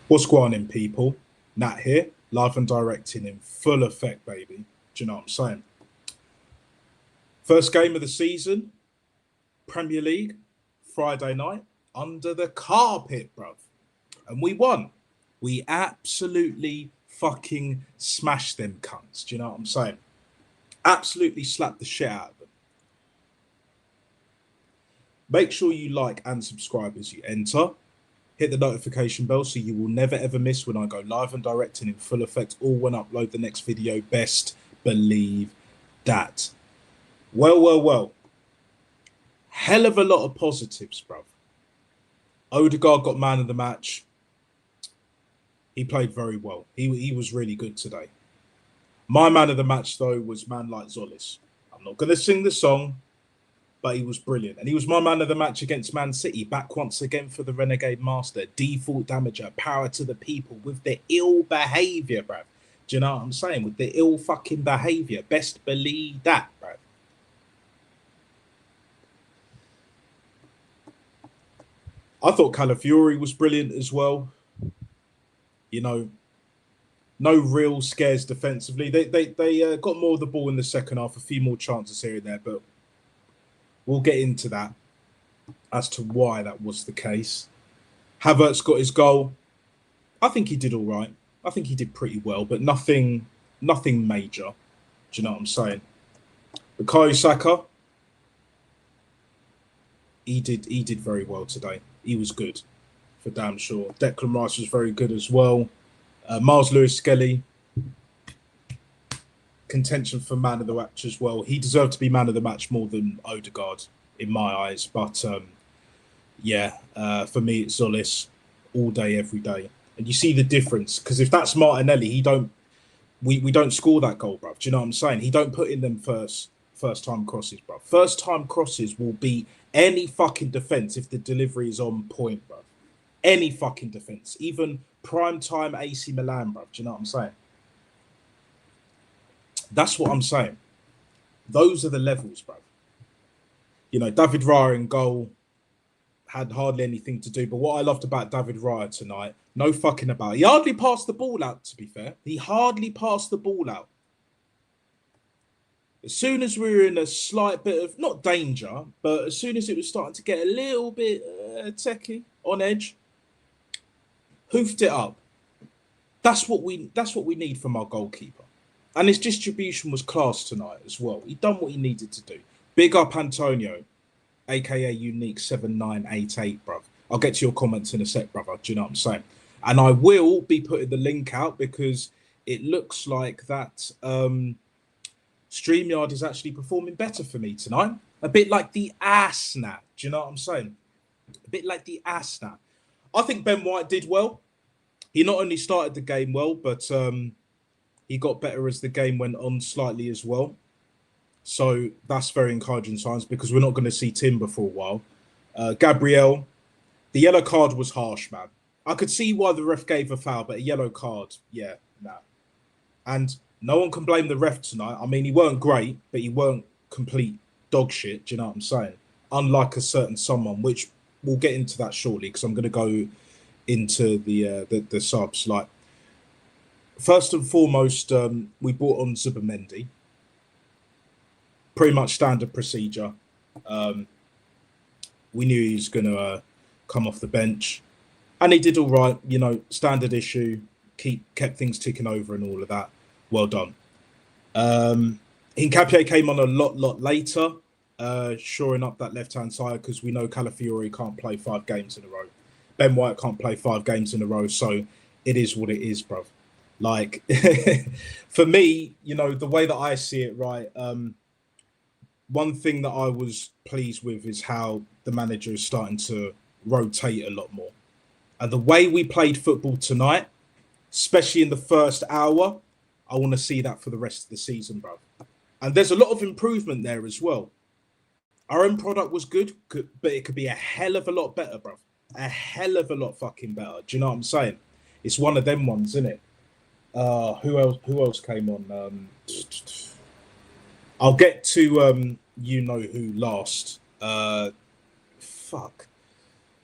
What's going on, people? Nat here, live and directing in full effect, baby. Do you know what I'm saying? First game of the season, Premier League, Friday night, under the carpet, bruv. And we won. We absolutely fucking smashed them cunts. Do you know what I'm saying? Absolutely slapped the shit out of them. Make sure you like and subscribe as you enter. Hit the notification bell so you will never ever miss when I go live and directing in full effect or when I upload the next video. Best believe that. Well. Hell of a lot of positives, bruv. Odegaard got man of the match. He played very well. He was really good today. My man of the match, though, was man like Zolis. I'm not going to sing the song, but he was brilliant. And he was my man of the match against Man City, back once again for the Renegade Master. Default damager, power to the people with the ill behaviour, bruv. Do you know what I'm saying? With the ill fucking behaviour. Best believe that, bruv. I thought Calafiori was brilliant as well. You know, no real scares defensively. They got more of the ball in the second half, a few more chances here and there, but we'll get into that as to why that was the case. Havertz got his goal. I think he did all right. I think he did pretty well, but nothing major. Do you know what I'm saying? Bukayo Saka, he did very well today. He was good, for damn sure. Declan Rice was very good as well. Miles Lewis-Skelly, contention for man of the match as well. He deserved to be man of the match more than Odegaard in my eyes. But for me, it's Zolis all day, every day. And you see the difference, because if that's Martinelli, we don't score that goal, bruv. Do you know what I'm saying? He don't put in them first time crosses, bruv. First time crosses will beat any fucking defence if the delivery is on point, bruv. Any fucking defence, even prime time AC Milan, bruv. Do you know what I'm saying? That's what I'm saying. Those are the levels, bruv. You know, David Raya in goal had hardly anything to do. But what I loved about David Raya tonight, no fucking about. He hardly passed the ball out, to be fair. He hardly passed the ball out. As soon as we were in a slight bit of, not danger, but as soon as it was starting to get a little bit techie, on edge, hoofed it up. That's what we need from our goalkeeper. And his distribution was class tonight as well. He done what he needed to do. Big up Antonio, aka Unique 7988, bruv. I'll get to your comments in a sec, brother. Do you know what I'm saying? And I will be putting the link out because it looks like that StreamYard is actually performing better for me tonight. A bit like the Asnat. Do you know what I'm saying? A bit like the Asnat. I think Ben White did well. He not only started the game well, but he got better as the game went on slightly as well. So that's very encouraging signs because we're not going to see Timber for a while. Gabriel, the yellow card was harsh, man. I could see why the ref gave a foul, but a yellow card, yeah, nah. And no one can blame the ref tonight. I mean, he weren't great, but he weren't complete dog shit. Do you know what I'm saying? Unlike a certain someone, which we'll get into that shortly because I'm going to go into the subs. Like, first and foremost, we brought on Zubimendi. Pretty much standard procedure. We knew he was going to come off the bench, and he did all right. You know, standard issue. Kept things ticking over and all of that. Well done. Hincapié came on a lot later, shoring up that left-hand side because we know Calafiori can't play 5 games in a row. Ben White can't play 5 games in a row, so it is what it is, bruv. Like, for me, you know, the way that I see it, right, one thing that I was pleased with is how the manager is starting to rotate a lot more. And the way we played football tonight, especially in the first hour, I want to see that for the rest of the season, bro. And there's a lot of improvement there as well. Our own product was good, but it could be a hell of a lot better, bro. A hell of a lot fucking better. Do you know what I'm saying? It's one of them ones, isn't it? Who else came on? I'll get to you know who last. Fuck.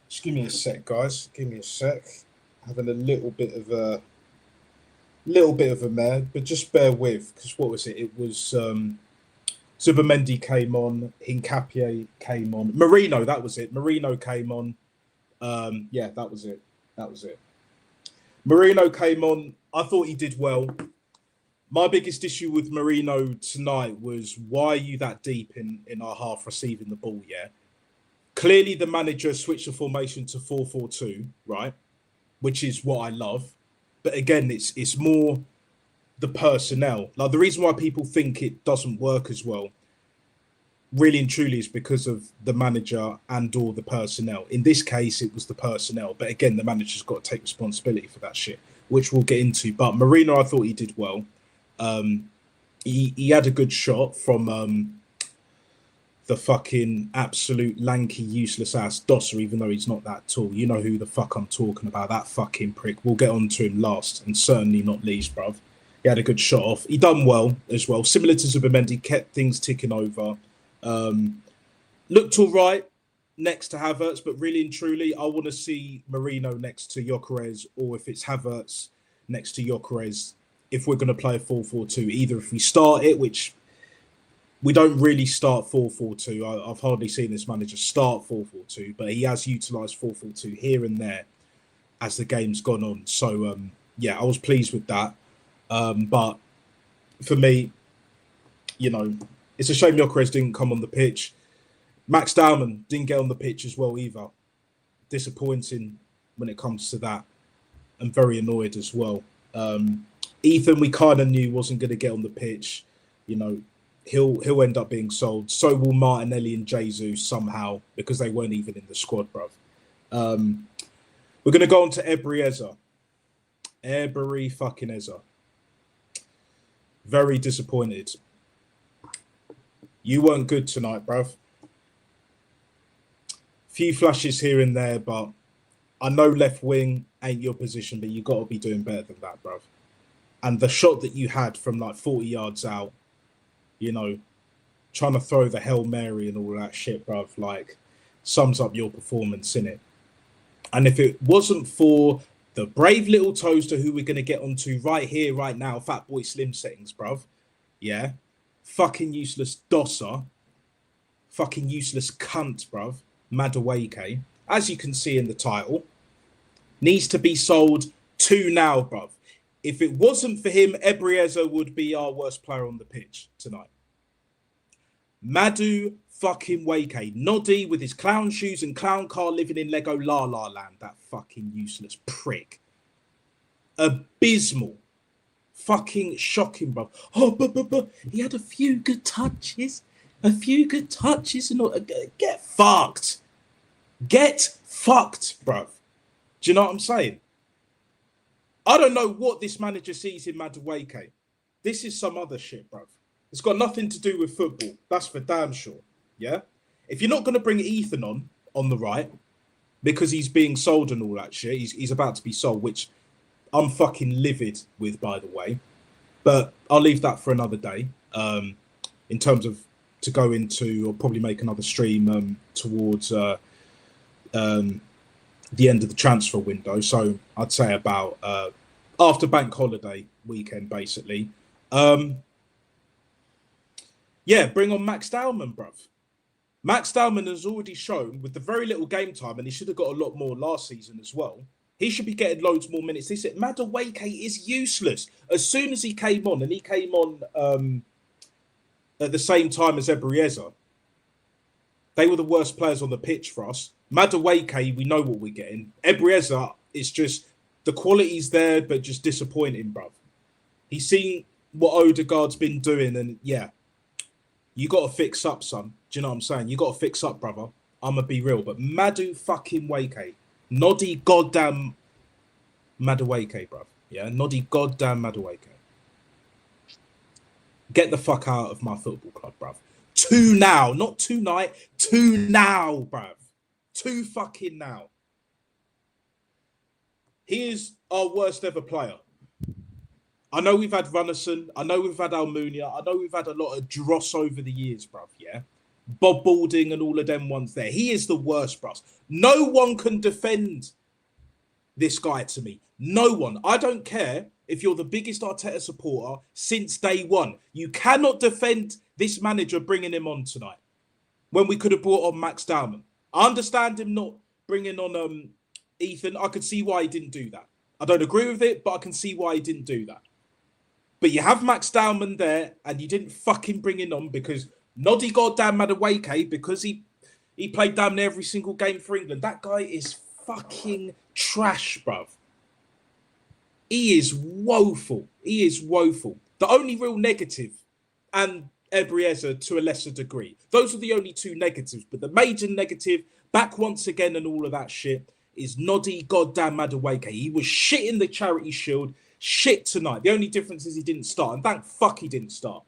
Just give me a sec, guys. Give me a sec. having a little bit of a mare, but just bear with, because what was it? It was Zubimendi came on, Hincapié came on, Marino, that was it. Marino came on. Yeah, that was it. That was it. Marino came on. I thought he did well. My biggest issue with Marino tonight was, why are you that deep in our half receiving the ball? Yeah, clearly the manager switched the formation to 4-4-2, right? Which is what I love. But again, it's more the personnel. Like, the reason why people think it doesn't work as well, really and truly, is because of the manager and or the personnel. In this case, it was the personnel. But again, the manager's got to take responsibility for that shit, which we'll get into. But Marino, I thought he did well. He had a good shot from the fucking absolute lanky, useless ass Dosser, even though he's not that tall. You know who the fuck I'm talking about, that fucking prick. We'll get on to him last, and certainly not least, bruv. He had a good shot off. He done well as well. Similar to Zubimendi, kept things ticking over. Looked all right next to Havertz, but really and truly, I want to see Marino next to Gyökeres, or if it's Havertz next to Gyökeres, if we're going to play a 4-4-2. Either if we start it, which we don't really start 4-4-2. I've hardly seen this manager start 4-4-2, but he has utilised 4-4-2 here and there as the game's gone on. So, yeah, I was pleased with that. But for me, you know, it's a shame Gyökeres didn't come on the pitch. Max Dowman didn't get on the pitch as well either. Disappointing when it comes to that. I'm very annoyed as well. Ethan, we kind of knew wasn't going to get on the pitch. You know, he'll end up being sold. So will Martinelli and Jesus somehow, because they weren't even in the squad, bruv. We're going to go on to Eberezer. Ebery fucking Eza. Very disappointed. You weren't good tonight, bruv. Few flashes here and there, but I know left wing ain't your position, but you got to be doing better than that, bruv. And the shot that you had from like 40 yards out, you know, trying to throw the Hail Mary and all that shit, bruv, like, sums up your performance, innit? And if it wasn't for the brave little toaster who we're going to get onto right here, right now, Fat Boy Slim settings, bruv, yeah, fucking useless Dosser, fucking useless cunt, bruv, Maduweke, as you can see in the title, needs to be sold to now, bruv. If it wasn't for him, Eberezer would be our worst player on the pitch tonight. Madu fucking Wake, Noddy with his clown shoes and clown car living in Lego La La Land, that fucking useless prick. Abysmal. Fucking shocking, bro. Oh, but he had a few good touches. And all. Get fucked. Get fucked, bro. Do you know what I'm saying? I don't know what this manager sees in Maduweke. This is some other shit, bro. It's got nothing to do with football. That's for damn sure. Yeah? If you're not going to bring Ethan on the right, because he's being sold and all that shit, he's about to be sold, which I'm fucking livid with, by the way. But I'll leave that for another day. In terms of to go into, or probably make another stream towards the end of the transfer window. So I'd say about after bank holiday weekend, basically. Yeah, bring on Max Dowman, bruv. Max Dowman has already shown with the very little game time, and he should have got a lot more last season as well. He should be getting loads more minutes. This Maduweke is useless. As soon as he came on, and he came on at the same time as Eberezer, they were the worst players on the pitch for us. Maduweke, we know what we're getting. Eberezer, it's just the quality's there, but just disappointing, bruv. He's seen what Odegaard's been doing, and yeah, you got to fix up, son. Do you know what I'm saying? You got to fix up, brother. I'm going to be real. But Madu fucking Wake, Noddy goddamn Maduweke, bruv. Yeah, Noddy goddamn Maduweke. Get the fuck out of my football club, bruv. To now, not tonight. To now, bruv. To fucking now. He is our worst ever player. I know we've had Runnison. I know we've had Almunia. I know we've had a lot of dross over the years, bruv, yeah? Bob Balding and all of them ones there. He is the worst, bruv. No one can defend this guy to me. No one. I don't care if you're the biggest Arteta supporter since day one. You cannot defend this manager bringing him on tonight when we could have brought on Max Dowman. I understand him not bringing on Ethan. I could see why he didn't do that. I don't agree with it, but I can see why he didn't do that. But you have Max Dowman there, and you didn't fucking bring him on because Noddy goddamn Maduweke, because he played damn near every single game for England. That guy is fucking trash, bruv. He is woeful. He is woeful. The only real negative, and Ebriezer to a lesser degree. Those are the only two negatives. But the major negative, back once again and all of that shit, is Noddy goddamn Maduweke. He was shit in the Charity Shield, shit tonight. The only difference is he didn't start. And thank fuck he didn't start.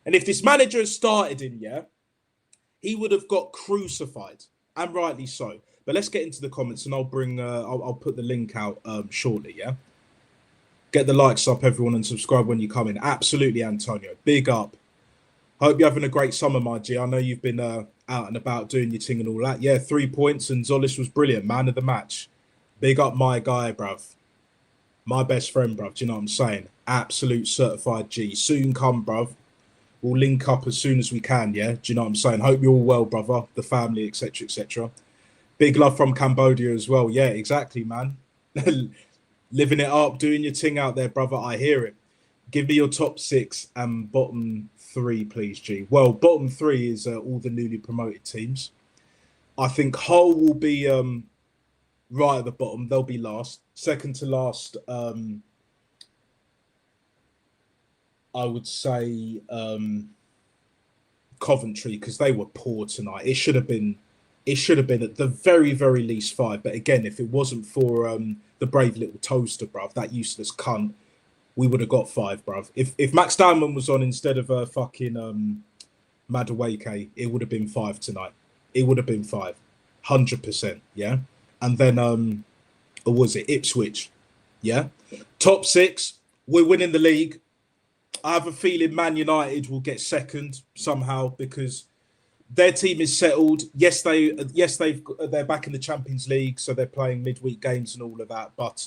And if this manager had started him, yeah, he would have got crucified. And rightly so. But let's get into the comments and I'll put the link out shortly, yeah? Get the likes up, everyone, and subscribe when you come in. Absolutely, Antonio. Big up. Hope you're having a great summer, my G. I know you've been out and about doing your thing and all that. Yeah, 3 points, and Zolis was brilliant. Man of the match. Big up my guy, bruv. My best friend, bruv. Do you know what I'm saying? Absolute certified G. Soon come, bruv. We'll link up as soon as we can, yeah? Do you know what I'm saying? Hope you're all well, brother. The family, etc., etc. Big love from Cambodia as well. Yeah, exactly, man. Living it up, doing your thing out there, brother. I hear it. Give me your top 6 and bottom 3, please, G. Well, bottom 3 is all the newly promoted teams. I think Hull will be right at the bottom. They'll be last. Second to last, I would say Coventry, because they were poor tonight. It should have been at the very, very least 5. But again, if it wasn't for the brave little toaster, bruv, that useless cunt, we would have got 5, bruv. If Max Diamond was on instead of fucking Maduweke, it would have been 5 tonight. It would have been 5, 100%. Yeah, and then or was it Ipswich? Yeah, top 6. We're winning the league. I have a feeling Man United will get second somehow because their team is settled. Yes, they're back in the Champions League, so they're playing midweek games and all of that. But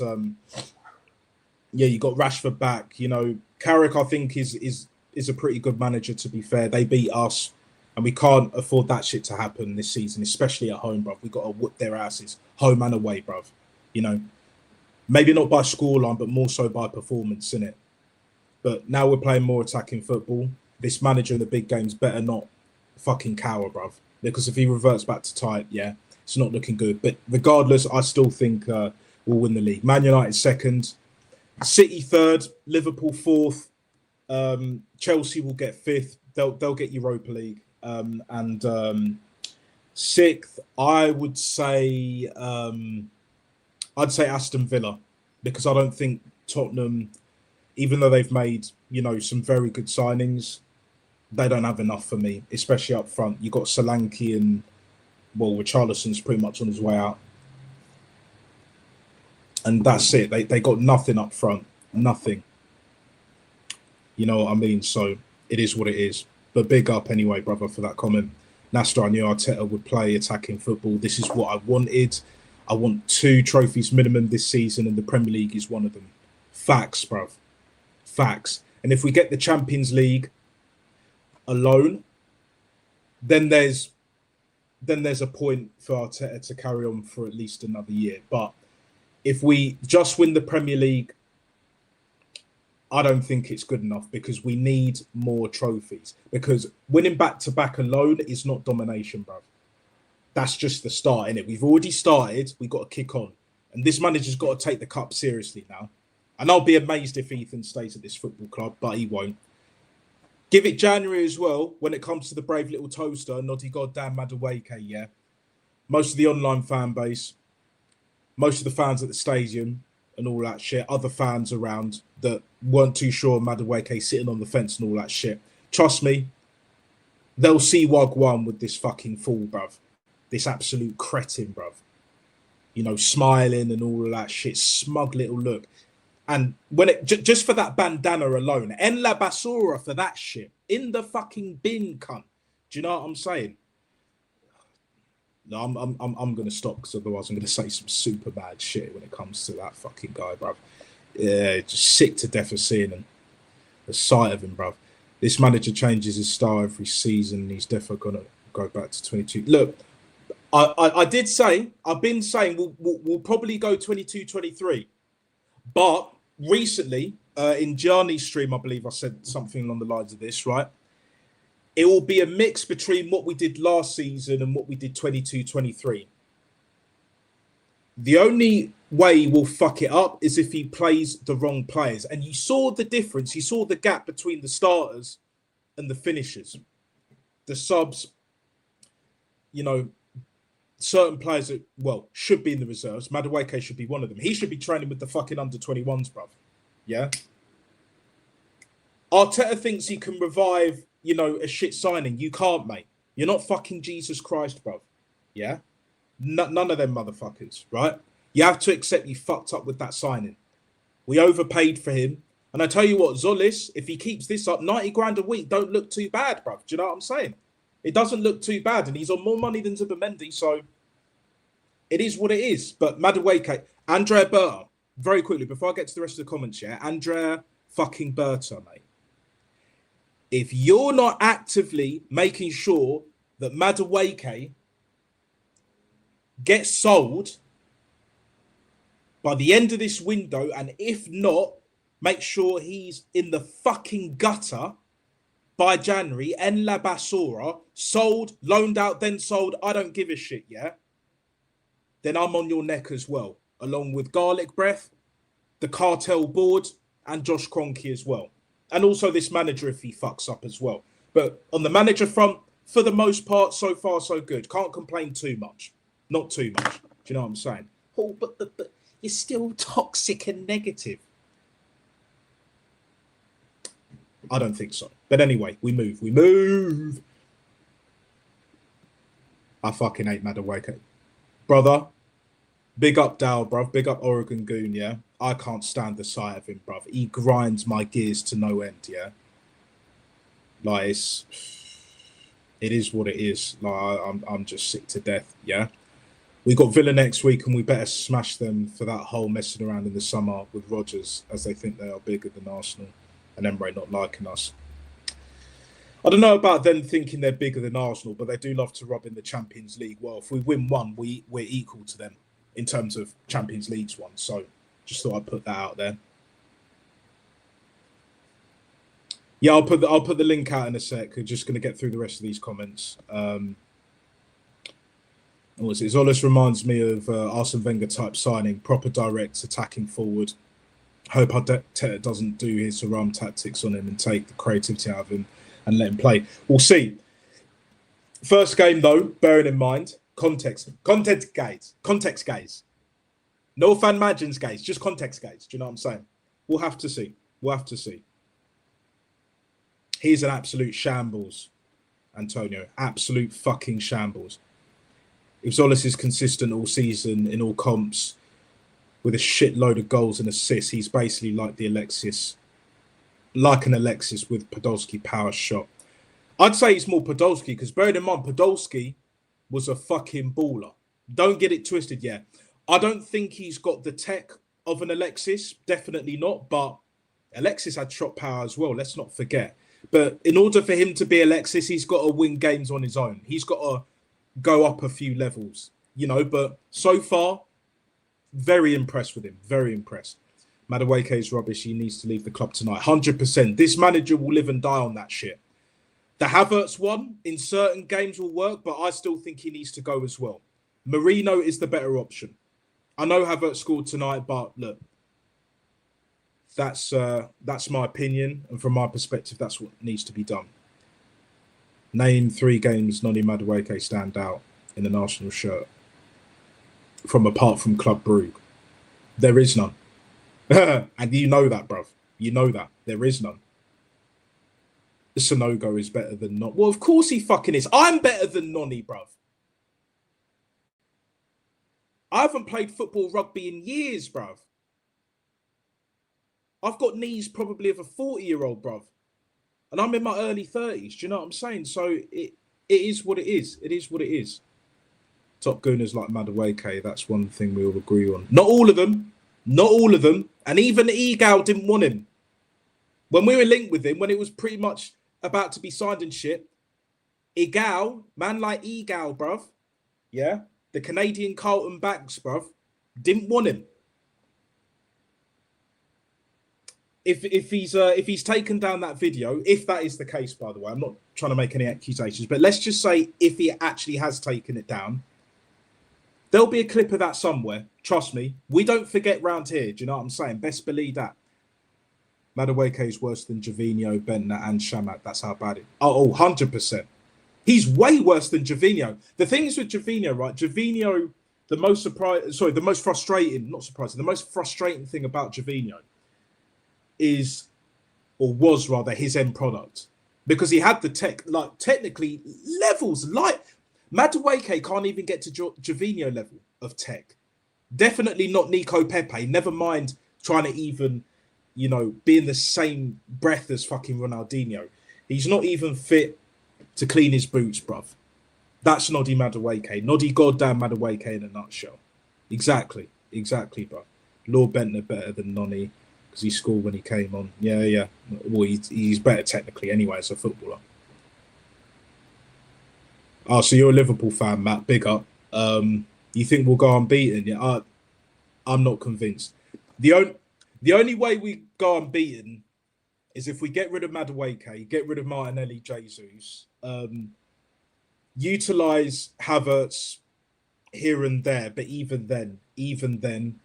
yeah, you got Rashford back. You know, Carrick, I think is a pretty good manager. To be fair, they beat us, and we can't afford that shit to happen this season, especially at home, bruv. We got to whoop their asses, home and away, bruv. You know, maybe not by scoreline, but more so by performance, innit? But now we're playing more attacking football. This manager in the big games better not fucking cower, bruv. Because if he reverts back to type, yeah, it's not looking good. But regardless, I still think we'll win the league. Man United second, City third, Liverpool fourth, Chelsea will get fifth. They'll get Europa League. And sixth, I would say I'd say Aston Villa, because I don't think Tottenham, even though they've made, you know, some very good signings, they don't have enough for me, especially up front. You got Solanke and, well, Richarlison's pretty much on his way out. And that's it. They got nothing up front. Nothing. You know what I mean? So it is what it is. But big up anyway, brother, for that comment. Nasser, I knew Arteta would play attacking football. This is what I wanted. I want 2 trophies minimum this season, and the Premier League is one of them. Facts, bruv. Facts. And if we get the Champions League alone, then there's a point for Arteta to carry on for at least another year. But if we just win the Premier League, I don't think it's good enough, because we need more trophies. Because winning back-to-back alone is not domination, bruv. That's just the start, innit? We've already started. We've got to kick on. And this manager's got to take the cup seriously now. And I'll be amazed if Ethan stays at this football club, but he won't. Give it January as well, when it comes to the brave little toaster, Noddy goddamn Maduweke, yeah? Most of the online fan base, most of the fans at the stadium and all that shit, other fans around that weren't too sure of Maduweke sitting on the fence and all that shit. Trust me, they'll see Wagwan with this fucking fool, bruv. This absolute cretin, bruv. You know, smiling and all of that shit. Smug little look. And when it just for that bandana alone, en la basura for that shit. In the fucking bin, cunt. Do you know what I'm saying? No, I'm gonna stop because otherwise I'm gonna say some super bad shit when it comes to that fucking guy, bruv. Yeah, just sick to death of seeing him. The sight of him, bruv. This manager changes his style every season. He's definitely gonna go back to 22. Look, I did say, I've been saying we'll probably go 22-23, but recently in Gianni's stream, I believe I said something along the lines of this, right? It will be a mix between what we did last season and what we did 22-23. The only way we'll fuck it up is if he plays the wrong players. And you saw the difference. You saw the gap between the starters and the finishers. The subs, you know, certain players that, well, should be in the reserves. Maduweke should be one of them. He should be training with the fucking under-21s, bruv. Yeah? Arteta thinks he can revive, you know, a shit signing. You can't, mate. You're not fucking Jesus Christ, bruv. Yeah? None of them motherfuckers, right? You have to accept you fucked up with that signing. We overpaid for him. And I tell you what, Zolis, if he keeps this up, 90 grand a week don't look too bad, bruv. Do you know what I'm saying? It doesn't look too bad. And he's on more money than Zubimendi, so it is what it is. But Maduweke, Andrea Berta, very quickly, before I get to the rest of the comments, yeah? Andrea fucking Berta, mate. If you're not actively making sure that Maduweke gets sold by the end of this window, and if not, make sure he's in the fucking gutter by January, en la basura, sold, loaned out, then sold, I don't give a shit, yeah? Then I'm on your neck as well, along with Garlic Breath, the cartel board, and Josh Kroenke as well. And also this manager if he fucks up as well. But on the manager front, for the most part, so far, so good. Can't complain too much. Not too much. Do you know what I'm saying? Oh, but you're still toxic and negative. I don't think so. But anyway, we move. We move. I fucking hate Maduweke. Brother, big up Dow, bruv. Big up Oregon Goon, yeah? I can't stand the sight of him, bruv. He grinds my gears to no end, yeah? Like, it is what it is. Like, I'm just sick to death, yeah? We got Villa next week, and we better smash them for that whole messing around in the summer with Rodgers, as they think they are bigger than Arsenal, and Emre not liking us. I don't know about them thinking they're bigger than Arsenal, but they do love to rub in the Champions League. Well, if we win one, we're equal to them in terms of Champions Leagues won. So just thought I'd put that out there. Yeah, I'll put the link out in a sec. We're just going to get through the rest of these comments. Zolis reminds me of Arsene Wenger type signing, proper direct, attacking forward. Hope Arteta doesn't do his Haram tactics on him and take the creativity out of him and let him play. We'll see. First game, though, bearing in mind, context guys. No fan margins, guys, just context guys. Do you know what I'm saying? We'll have to see. He's an absolute shambles, Antonio. Absolute fucking shambles. If Zolis is consistent all season in all comps with a shitload of goals and assists, he's basically like an Alexis with Podolski power shot. I'd say it's more Podolski because bearing in mind, Podolski was a fucking baller. Don't get it twisted, yeah. I don't think he's got the tech of an Alexis, definitely not, but Alexis had shot power as well, let's not forget. But in order for him to be Alexis, he's got to win games on his own. He's got to go up a few levels, you know, but so far, very impressed with him, very impressed. Maduweke is rubbish. He needs to leave the club tonight. 100%. This manager will live and die on that shit. The Havertz one in certain games will work, but I still think he needs to go as well. Marino is the better option. I know Havertz scored tonight, but look, that's my opinion, and from my perspective, that's what needs to be done. Name 3 games Noni Maduweke stand out in an Arsenal shirt. Apart from Club Brugge. There is none. And you know that, bruv. You know that. There is none. Sonogo is better than Noni. Well, of course he fucking is. I'm better than Noni, bruv. I haven't played football rugby in years, bruv. I've got knees probably of a 40-year-old, bruv. And I'm in my early 30s. Do you know what I'm saying? So it is what it is. It is what it is. top gooners like Maduweke. That's one thing we all agree on. Not all of them. Not all of them. And even Egal didn't want him. When we were linked with him, when it was pretty much about to be signed and shit, Egal, man like Egal, bruv, yeah, the Canadian Carlton backs, bruv, didn't want him. If he's taken down that video, if that is the case, by the way, I'm not trying to make any accusations, but let's just say if he actually has taken it down, there'll be a clip of that somewhere. Trust me, we don't forget round here. Do you know what I'm saying? Best believe that. Maduweke is worse than Jovino, Bentner, and Shamak. That's how bad it. Oh, 100%. He's way worse than Jovino. The thing is with Jovino, right? Jovino, the most frustrating thing about Jovino is, or was rather, his end product, because he had the tech, like technically levels. Like Maduweke can't even get to Jovino level of tech. Definitely not Nico Pepe. Never mind trying to even, you know, be in the same breath as fucking Ronaldinho. He's not even fit to clean his boots, bruv. That's Noddy Maduweke. Noddy goddamn Maduweke in a nutshell. Exactly, bruv. Lord Bentner better than Nonny because he scored when he came on. Yeah. Well, he's better technically anyway as a footballer. Oh, so you're a Liverpool fan, Matt. Big up. You think we'll go unbeaten? Yeah, I'm not convinced. The only way we go unbeaten is if we get rid of Maduweke, get rid of Martinelli, Jesus, utilize Havertz here and there. But even then,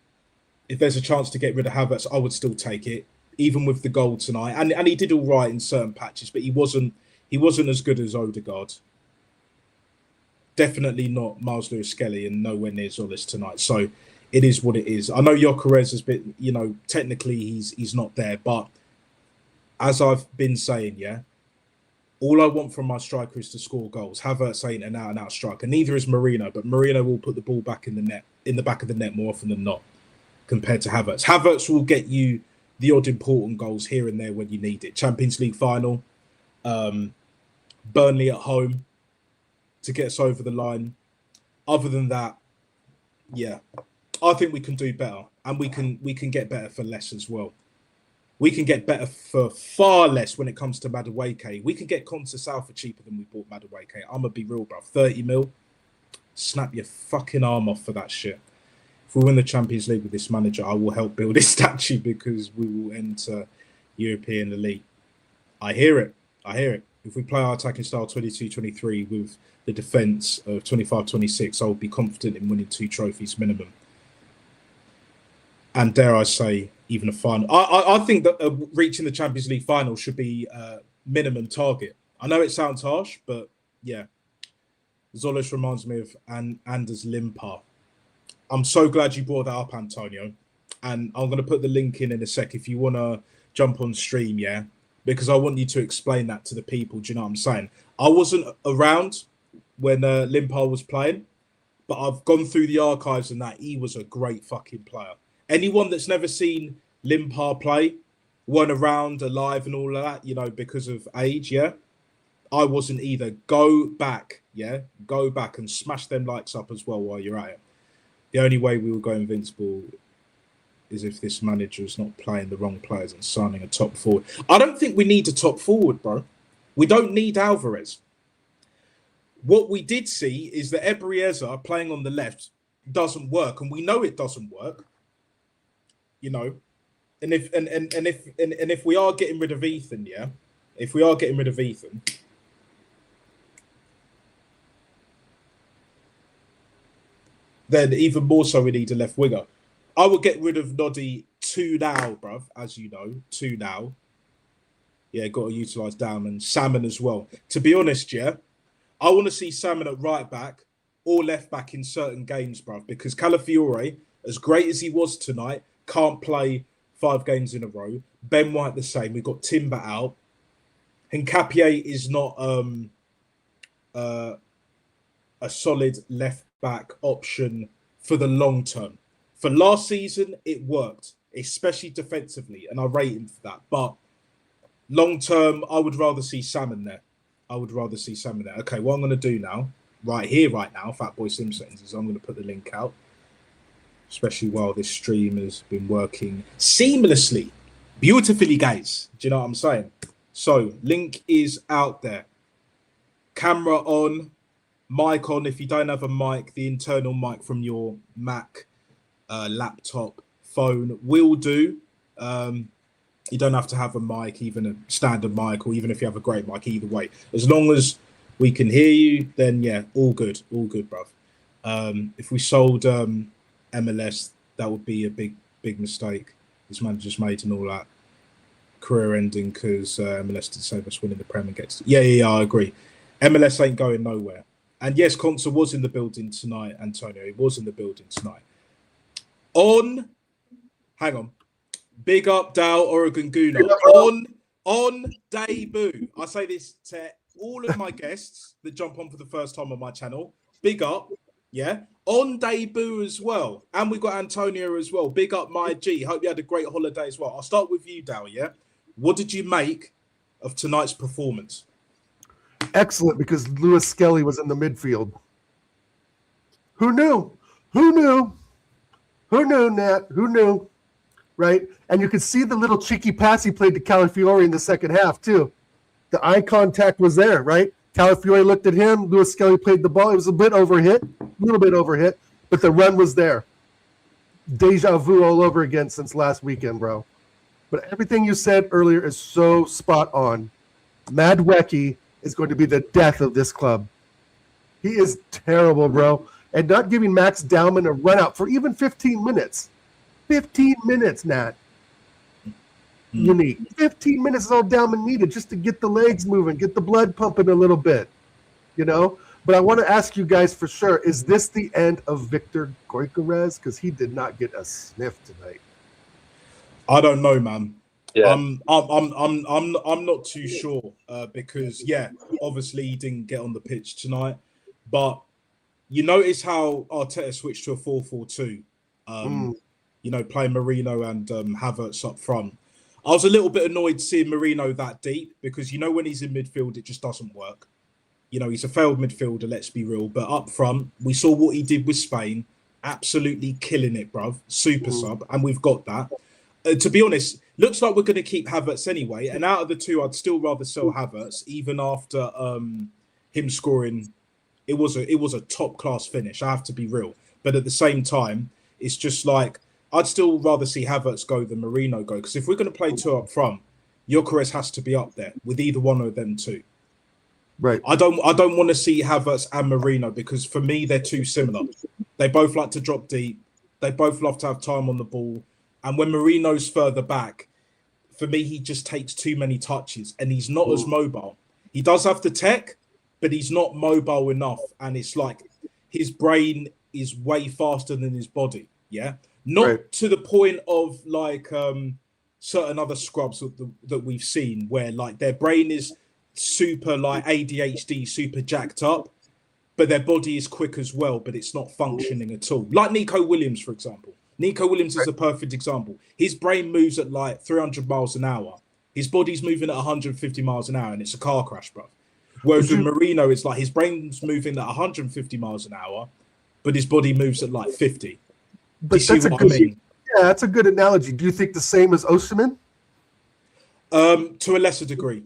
if there's a chance to get rid of Havertz, I would still take it, even with the goal tonight. And he did all right in certain patches, but he wasn't as good as Odegaard. Definitely not Miles Lewis-Skelly and nowhere near Zolis tonight. So it is what it is. I know Gyökeres has been, you know, technically he's not there, but as I've been saying, yeah, all I want from my striker is to score goals. Havertz ain't an out-and-out striker. Neither is Marino, but Marino will put the ball back in the net, in the back of the net more often than not, compared to Havertz. Havertz will get you the odd important goals here and there when you need it. Champions League final, Burnley at home to get us over the line. Other than that, yeah, I think we can do better, and we can get better for less as well. We can get better for far less when it comes to Maduweke. We can get Conte South for cheaper than we bought Maduweke. I'm gonna be real, bro. 30 mil, snap your fucking arm off for that shit. If we win the Champions League with this manager, I will help build this statue because we will enter European elite. I hear it. If we play our attacking style 22-23 with the defence of 25-26, I will be confident in winning 2 trophies minimum. And dare I say, even a final. I think that reaching the Champions League final should be a minimum target. I know it sounds harsh, but yeah. Zolis reminds me of Anders Limpar. I'm so glad you brought that up, Antonio. And I'm going to put the link in a sec if you want to jump on stream, yeah? Because I want you to explain that to the people. Do you know what I'm saying? I wasn't around when Limpar was playing, but I've gone through the archives and that he was a great fucking player. Anyone that's never seen Limpar play, weren't around, alive and all of that, you know, because of age, yeah? I wasn't either. Go back, yeah? Go back and smash them likes up as well while you're at it. The only way we will go invincible is if this manager is not playing the wrong players and signing a top forward. I don't think we need a top forward, bro. We don't need Alvarez. What we did see is that Eberezer playing on the left doesn't work, and we know it doesn't work. You know, and if we are getting rid of Ethan, yeah, if we are getting rid of Ethan, then even more so we need a left winger. I would get rid of Noddy Tonow, bruv, as you know, Tonow. Yeah, got to utilise Dowman, Salmon as well. To be honest, yeah, I want to see Salmon at right back or left back in certain games, bruv, because Calafiore, as great as he was tonight, can't play 5 games in a row. Ben White the same. We've got Timber out. Hincapié is not a solid left back option for the long term. For last season, it worked, especially defensively, and I rate him for that. But long term, I would rather see Salmon there. Okay, what I'm going to do now, right here, right now, Fatboy Simpsons, is I'm going to put the link out, especially while this stream has been working seamlessly, beautifully, guys. Do you know what I'm saying? So, link is out there. Camera on, mic on. If you don't have a mic, the internal mic from your Mac, laptop, phone will do. You don't have to have a mic, even a standard mic, or even if you have a great mic, either way. As long as we can hear you, then yeah, all good, bruv. If we sold MLS, that would be a big mistake this man just made and all that. Career ending because MLS did save us winning the Prem and gets. Yeah, I agree. MLS ain't going nowhere. And yes, Consa was in the building tonight, Antonio. He was in the building tonight. Hang on. Big up Dow Oregon Gooner. On debut. I say this to all of my guests that jump on for the first time on my channel. Big up. Yeah. On debut as well. And we've got Antonio as well. Big up my G. Hope you had a great holiday as well. I'll start with you, Dow, yeah? What did you make of tonight's performance? Excellent, because Lewis Skelly was in the midfield. Who knew? Who knew? Who knew, Nat? Who knew? Right? And you could see the little cheeky pass he played to Calafiore in the second half, too. The eye contact was there, right? Calafiore looked at him. Lewis Skelly played the ball. It was a little bit overhit, but the run was there. Deja vu all over again since last weekend, bro. But everything you said earlier is so spot on. Maduweke is going to be the death of this club. He is terrible, bro. And not giving Max Dowman a run out for even 15 minutes. 15 minutes, Nat. Unique. 15 minutes is all Dowman needed just to get the legs moving, get the blood pumping a little bit, you know? But I want to ask you guys for sure, is this the end of Victor Gyökeres? Because he did not get a sniff tonight. I don't know, man. Yeah. I'm not too sure because obviously he didn't get on the pitch tonight, but you notice how Arteta switched to a 4-4-2. You know, playing Marino and Havertz up front. I was a little bit annoyed seeing Marino that deep because you know when he's in midfield it just doesn't work. You know, he's a failed midfielder, let's be real. But up front, we saw what he did with Spain, absolutely killing it, bruv. Super sub, and we've got that. To be honest, looks like we're going to keep Havertz anyway. And out of the two, I'd still rather sell Havertz, even after him scoring. It was a top class finish. I have to be real, but at the same time, it's just like I'd still rather see Havertz go than Marino go. Because if we're going to play two up front, Gyökeres has to be up there with either one of them two. Right. I don't want to see Havertz and Marino because for me they're too similar. They both like to drop deep. They both love to have time on the ball. And when Marino's further back, for me, he just takes too many touches and he's not as mobile. He does have the tech, but he's not mobile enough. And it's like his brain is way faster than his body. Yeah. Not to the point of like certain other scrubs that we've seen where like their brain is super like ADHD, super jacked up, but their body is quick as well, but it's not functioning at all. Like Nico Williams, for example. Nico Williams is a perfect example. His brain moves at like 300 miles an hour. His body's moving at 150 miles an hour, and it's a car crash, bro. Whereas with Marino, it's like his brain's moving at 150 miles an hour, but his body moves at like 50. But Do you see what I mean? Yeah, that's a good analogy. Do you think the same as Osimhen? To a lesser degree.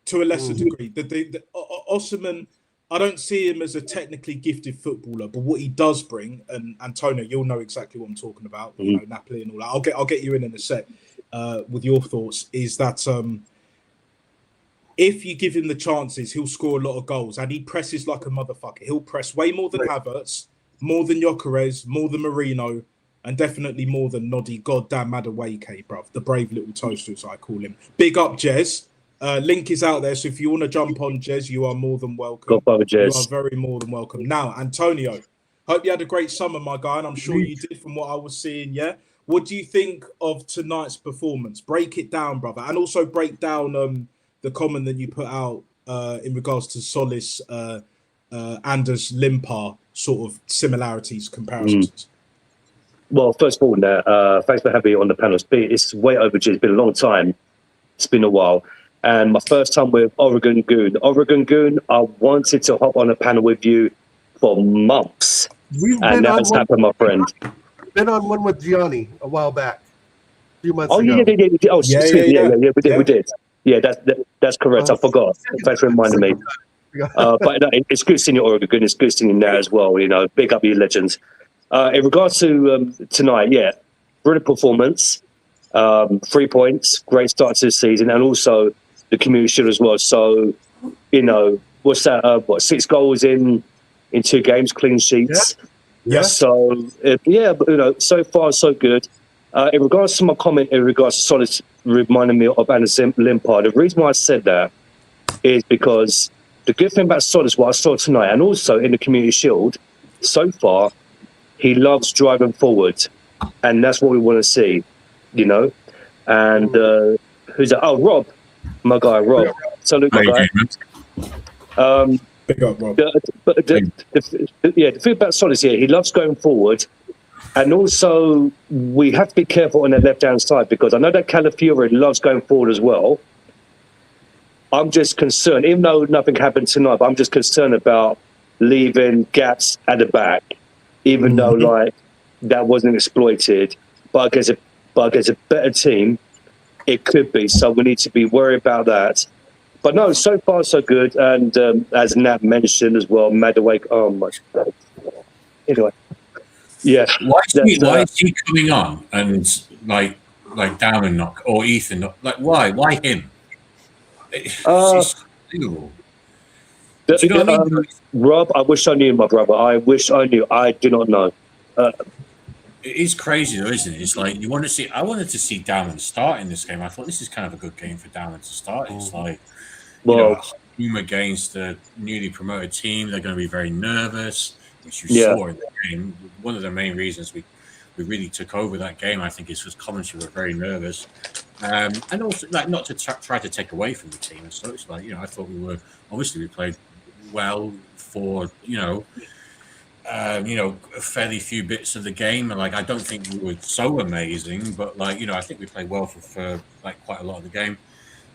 To a lesser degree. The Osimhen, I don't see him as a technically gifted footballer, but what he does bring, and Antonio, you'll know exactly what I'm talking about, you know, Napoli and all that. I'll get you in a sec with your thoughts, is that if you give him the chances, he'll score a lot of goals, and he presses like a motherfucker. He'll press way more than Havertz, more than Gyökeres, more than Marino, and definitely more than Noddy goddamn Maduweke, bruv. The brave little toaster, as I call him. Big up, Jez. Link is out there, so if you want to jump on, Jez, you are more than welcome. You are very more than welcome. Now, Antonio, hope you had a great summer, my guy, and I'm sure you did from what I was seeing, yeah? What do you think of tonight's performance? Break it down, brother, and also break down the comment that you put out in regards to Solis, Anders Limpar sort of similarities, comparisons. Well, first of all, thanks for having me on the panel. It's way overdue. It's been a long time. It's been a while. And my first time with Oregon Goon. Oregon Goon, I wanted to hop on a panel with you for months. We've And been that on has one. happened, my friend. Been on one with Gianni a while back, a few months Oh, ago. yeah. Oh, Yeah, excuse me. yeah. We did. Yeah, that's correct. I forgot. Thanks for reminding me. But no, it's good seeing you, Oregon. It's good seeing you now as well. You know, big up you legends. In regards to tonight, yeah, brilliant performance. 3 points, great start to the season, and also the community shield as well. So, you know, what's that? 6 goals in 2 games, clean sheets. Yeah. So, yeah, but, you know, so far so good. In regards to my comment, in regards to Solid reminding me of Anderson Limpard, the reason why I said that is because the good thing about Solid is what I saw tonight, and also in the Community Shield, so far, he loves driving forward, and that's what we want to see, you know. And who's that? Oh, Rob, my guy, Rob. Salute, my guy. Big up, Rob. The thing about Solid is, he loves going forward. And also, we have to be careful on the left-hand side, because I know that Calafiore loves going forward as well. I'm just concerned, even though nothing happened tonight, but I'm just concerned about leaving gaps at the back, even though like that wasn't exploited. But against a better team, it could be. So we need to be worried about that. But no, so far so good. And as Nat mentioned as well, Maduweke. Oh my God. Anyway, yeah. Why is he coming on and like Darren not or Ethan not? Like why him? It's unbelievable. Do you know what I mean? Rob, I wish I knew, my brother. I wish I knew. I do not know. It is crazy, though, isn't it? It's like you want to see. I wanted to see Darren start in this game. I thought this is kind of a good game for Darren to start. It's like, home against a newly promoted team. They're going to be very nervous, which you saw in the game. One of the main reasons we really took over that game, I think, is because Coventry were very nervous, and also like not to try to take away from the team. And so it's like, I thought we played well for a fairly few bits of the game. And like, I don't think we were so amazing, but like, I think we played well for like quite a lot of the game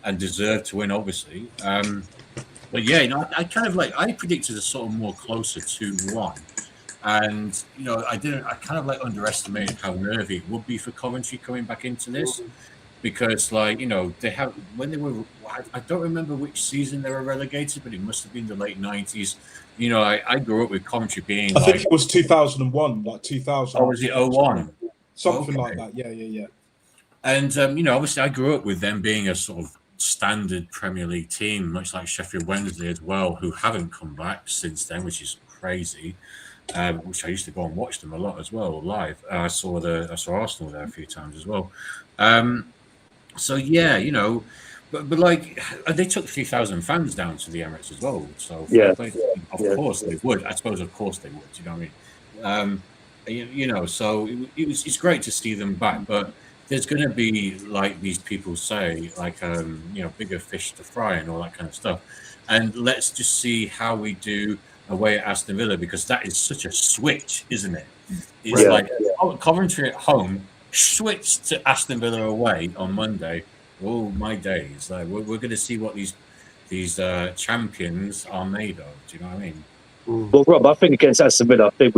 and deserved to win, obviously. But yeah, I kind of I predicted a sort of more closer 2-1. And, I kind of underestimated how nervy it would be for Coventry coming back into this, because they have, when they were, I don't remember which season they were relegated, but it must have been the late 90s. I grew up with Coventry being I think it was 2001, like 2000. Oh, was it 01? Something like that. Yeah. And, obviously I grew up with them being a sort of standard Premier League team, much like Sheffield Wednesday as well, who haven't come back since then, which is crazy. Which I used to go and watch them a lot as well live. I saw Arsenal there a few times as well. So yeah, but like they took 3,000 fans down to the Emirates as well. So of course they would. I suppose of course they would. You know what I mean? So it's great to see them back, but there's going to be, like these people say, like bigger fish to fry and all that kind of stuff. And let's just see how we do away at Aston Villa, because that is such a switch, isn't it? It's Coventry at home, switch to Aston Villa away on Monday. Oh my days! Like we're going to see what these champions are made of. Do you know what I mean? Well, Rob, I think against Aston Villa, I think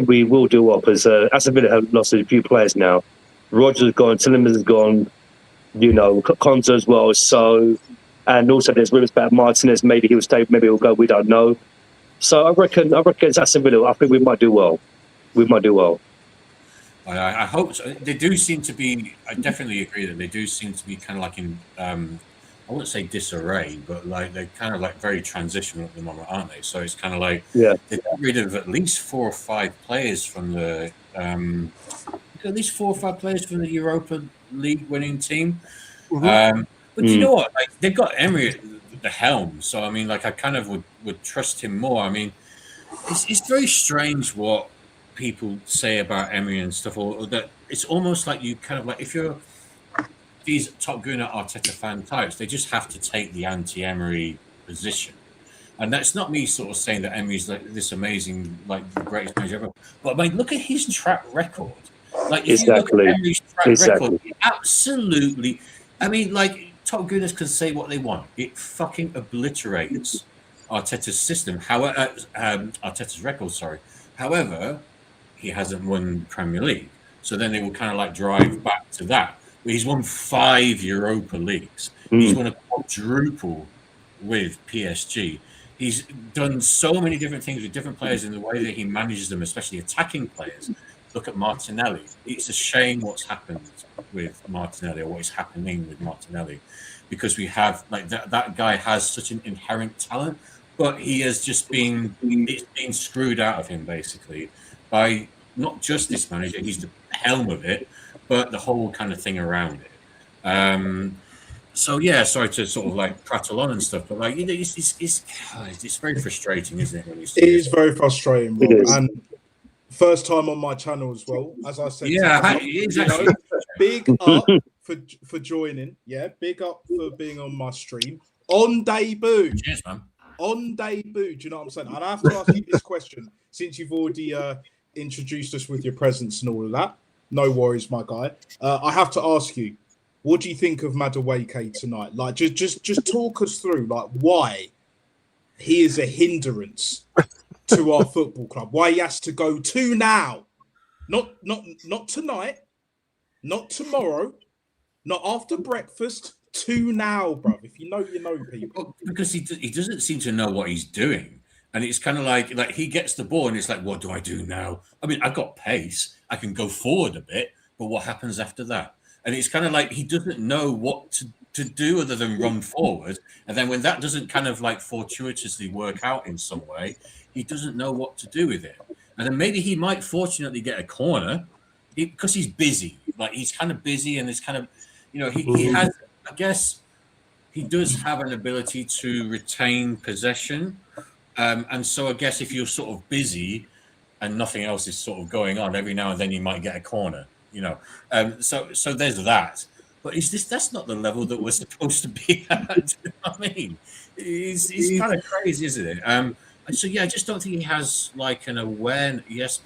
we will do well, because Aston Villa have lost a few players now. Rogers is gone, Tillemans is gone, Konza as well. So, and also there's rumors about Martinez. Maybe he'll stay, maybe he'll go. We don't know. So I reckon against Aston Villa, I think we might do well. I hope so. They do seem to be. I definitely agree that they do seem to be kind of like in. I wouldn't say disarray, but like they're kind of like very transitional at the moment, aren't they? So it's kind of like they got rid of at least 4 or 5 players from the. At least 4 or 5 players from the Europa League winning team. But you know what? Like they've got Emery at the helm, so I mean, like I kind of would trust him more. I mean, it's very strange what people say about Emery and stuff, or that it's almost like you kind of like, if you're these Top Gunner Arteta fan types, they just have to take the anti-Emery position. And that's not me sort of saying that Emery's like this amazing, like the greatest manager ever. But I mean, look at his track record. Like if you look at Emery's track record, absolutely. I mean, like Top Gunners can say what they want. It fucking obliterates Arteta's system. However, Arteta's record. Sorry. However, he hasn't won Premier League, so then they will kind of like drive back to that. He's won 5 Europa Leagues. He's won a quadruple with PSG. He's done so many different things with different players in the way that he manages them, especially attacking players. Look at Martinelli. It's a shame what's happened with Martinelli, or what is happening with Martinelli, because we have like that guy has such an inherent talent, but he has just been screwed out of him basically by not just this manager. He's the helm of it, but the whole kind of thing around it. So yeah, sorry to sort of like prattle on and stuff, but like it's very frustrating, isn't it? When you see it is very frustrating, Rob. It is. And first time on my channel as well, as I said. Yeah, big up for joining. Yeah, big up for being on my stream on debut. Cheers, man. On debut, do you know what I'm saying? And I have to ask you this question since you've already introduced us with your presence and all of that. No worries, my guy. I have to ask you, what do you think of Maduweke tonight? Like, just talk us through, like, why he is a hindrance to our football club. Why he has to go to now, not tonight, not tomorrow, not after breakfast. To now, bro. If you know, you know, people. Because he doesn't seem to know what he's doing, and it's kind of like he gets the ball and it's like, what do I do now? I mean, I've got pace, I can go forward a bit, but what happens after that? And it's kind of like he doesn't know what to do other than run forward. And then when that doesn't kind of like fortuitously work out in some way, he doesn't know what to do with it. And then maybe he might fortunately get a corner because he's busy. Like he's kind of busy, and it's kind of, you know, he has. I guess he does have an ability to retain possession. And so I guess if you're sort of busy and nothing else is sort of going on, every now and then you might get a corner, you know. So there's that. But that's not the level that we're supposed to be at. You know what I mean? It's kind of crazy, isn't it? So yeah, I just don't think he has like an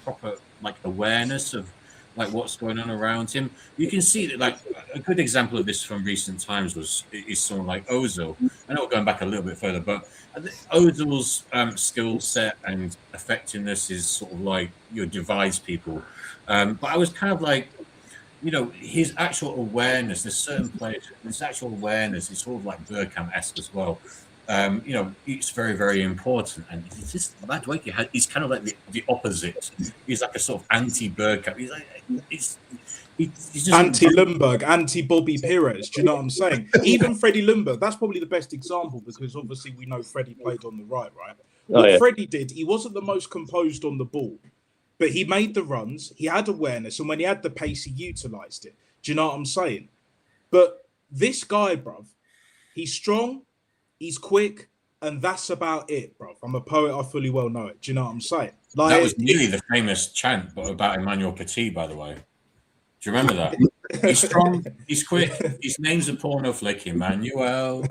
proper like awareness of like what's going on around him. You can see that, like a good example of this from recent times is someone like Ozil. I know we're going back a little bit further, but Ozil's skill set and effectiveness is sort of like your devise people. But I was kind of like, you know, his actual awareness. There's certain players. His actual awareness is sort of like Bergkamp-esque as well. You know, it's very, very important. And it's just Maduweke. He's kind of like the opposite. He's like a sort of anti-Bergkamp. He's like he's just Anti-Lundberg, anti-Bobby Pires. Do you know what I'm saying? Even Freddie Lundberg. That's probably the best example because obviously we know Freddie played on the right? What Freddie did, he wasn't the most composed on the ball, but he made the runs. He had awareness, and when he had the pace, he utilised it. Do you know what I'm saying? But this guy, bruv, he's strong. He's quick, and that's about it, bro. I'm a poet. I fully well know it. Do you know what I'm saying? Like, that was nearly the famous chant about Emmanuel Petit, by the way. Do you remember that? He's strong. He's quick. His name's a porno flick, Emmanuel.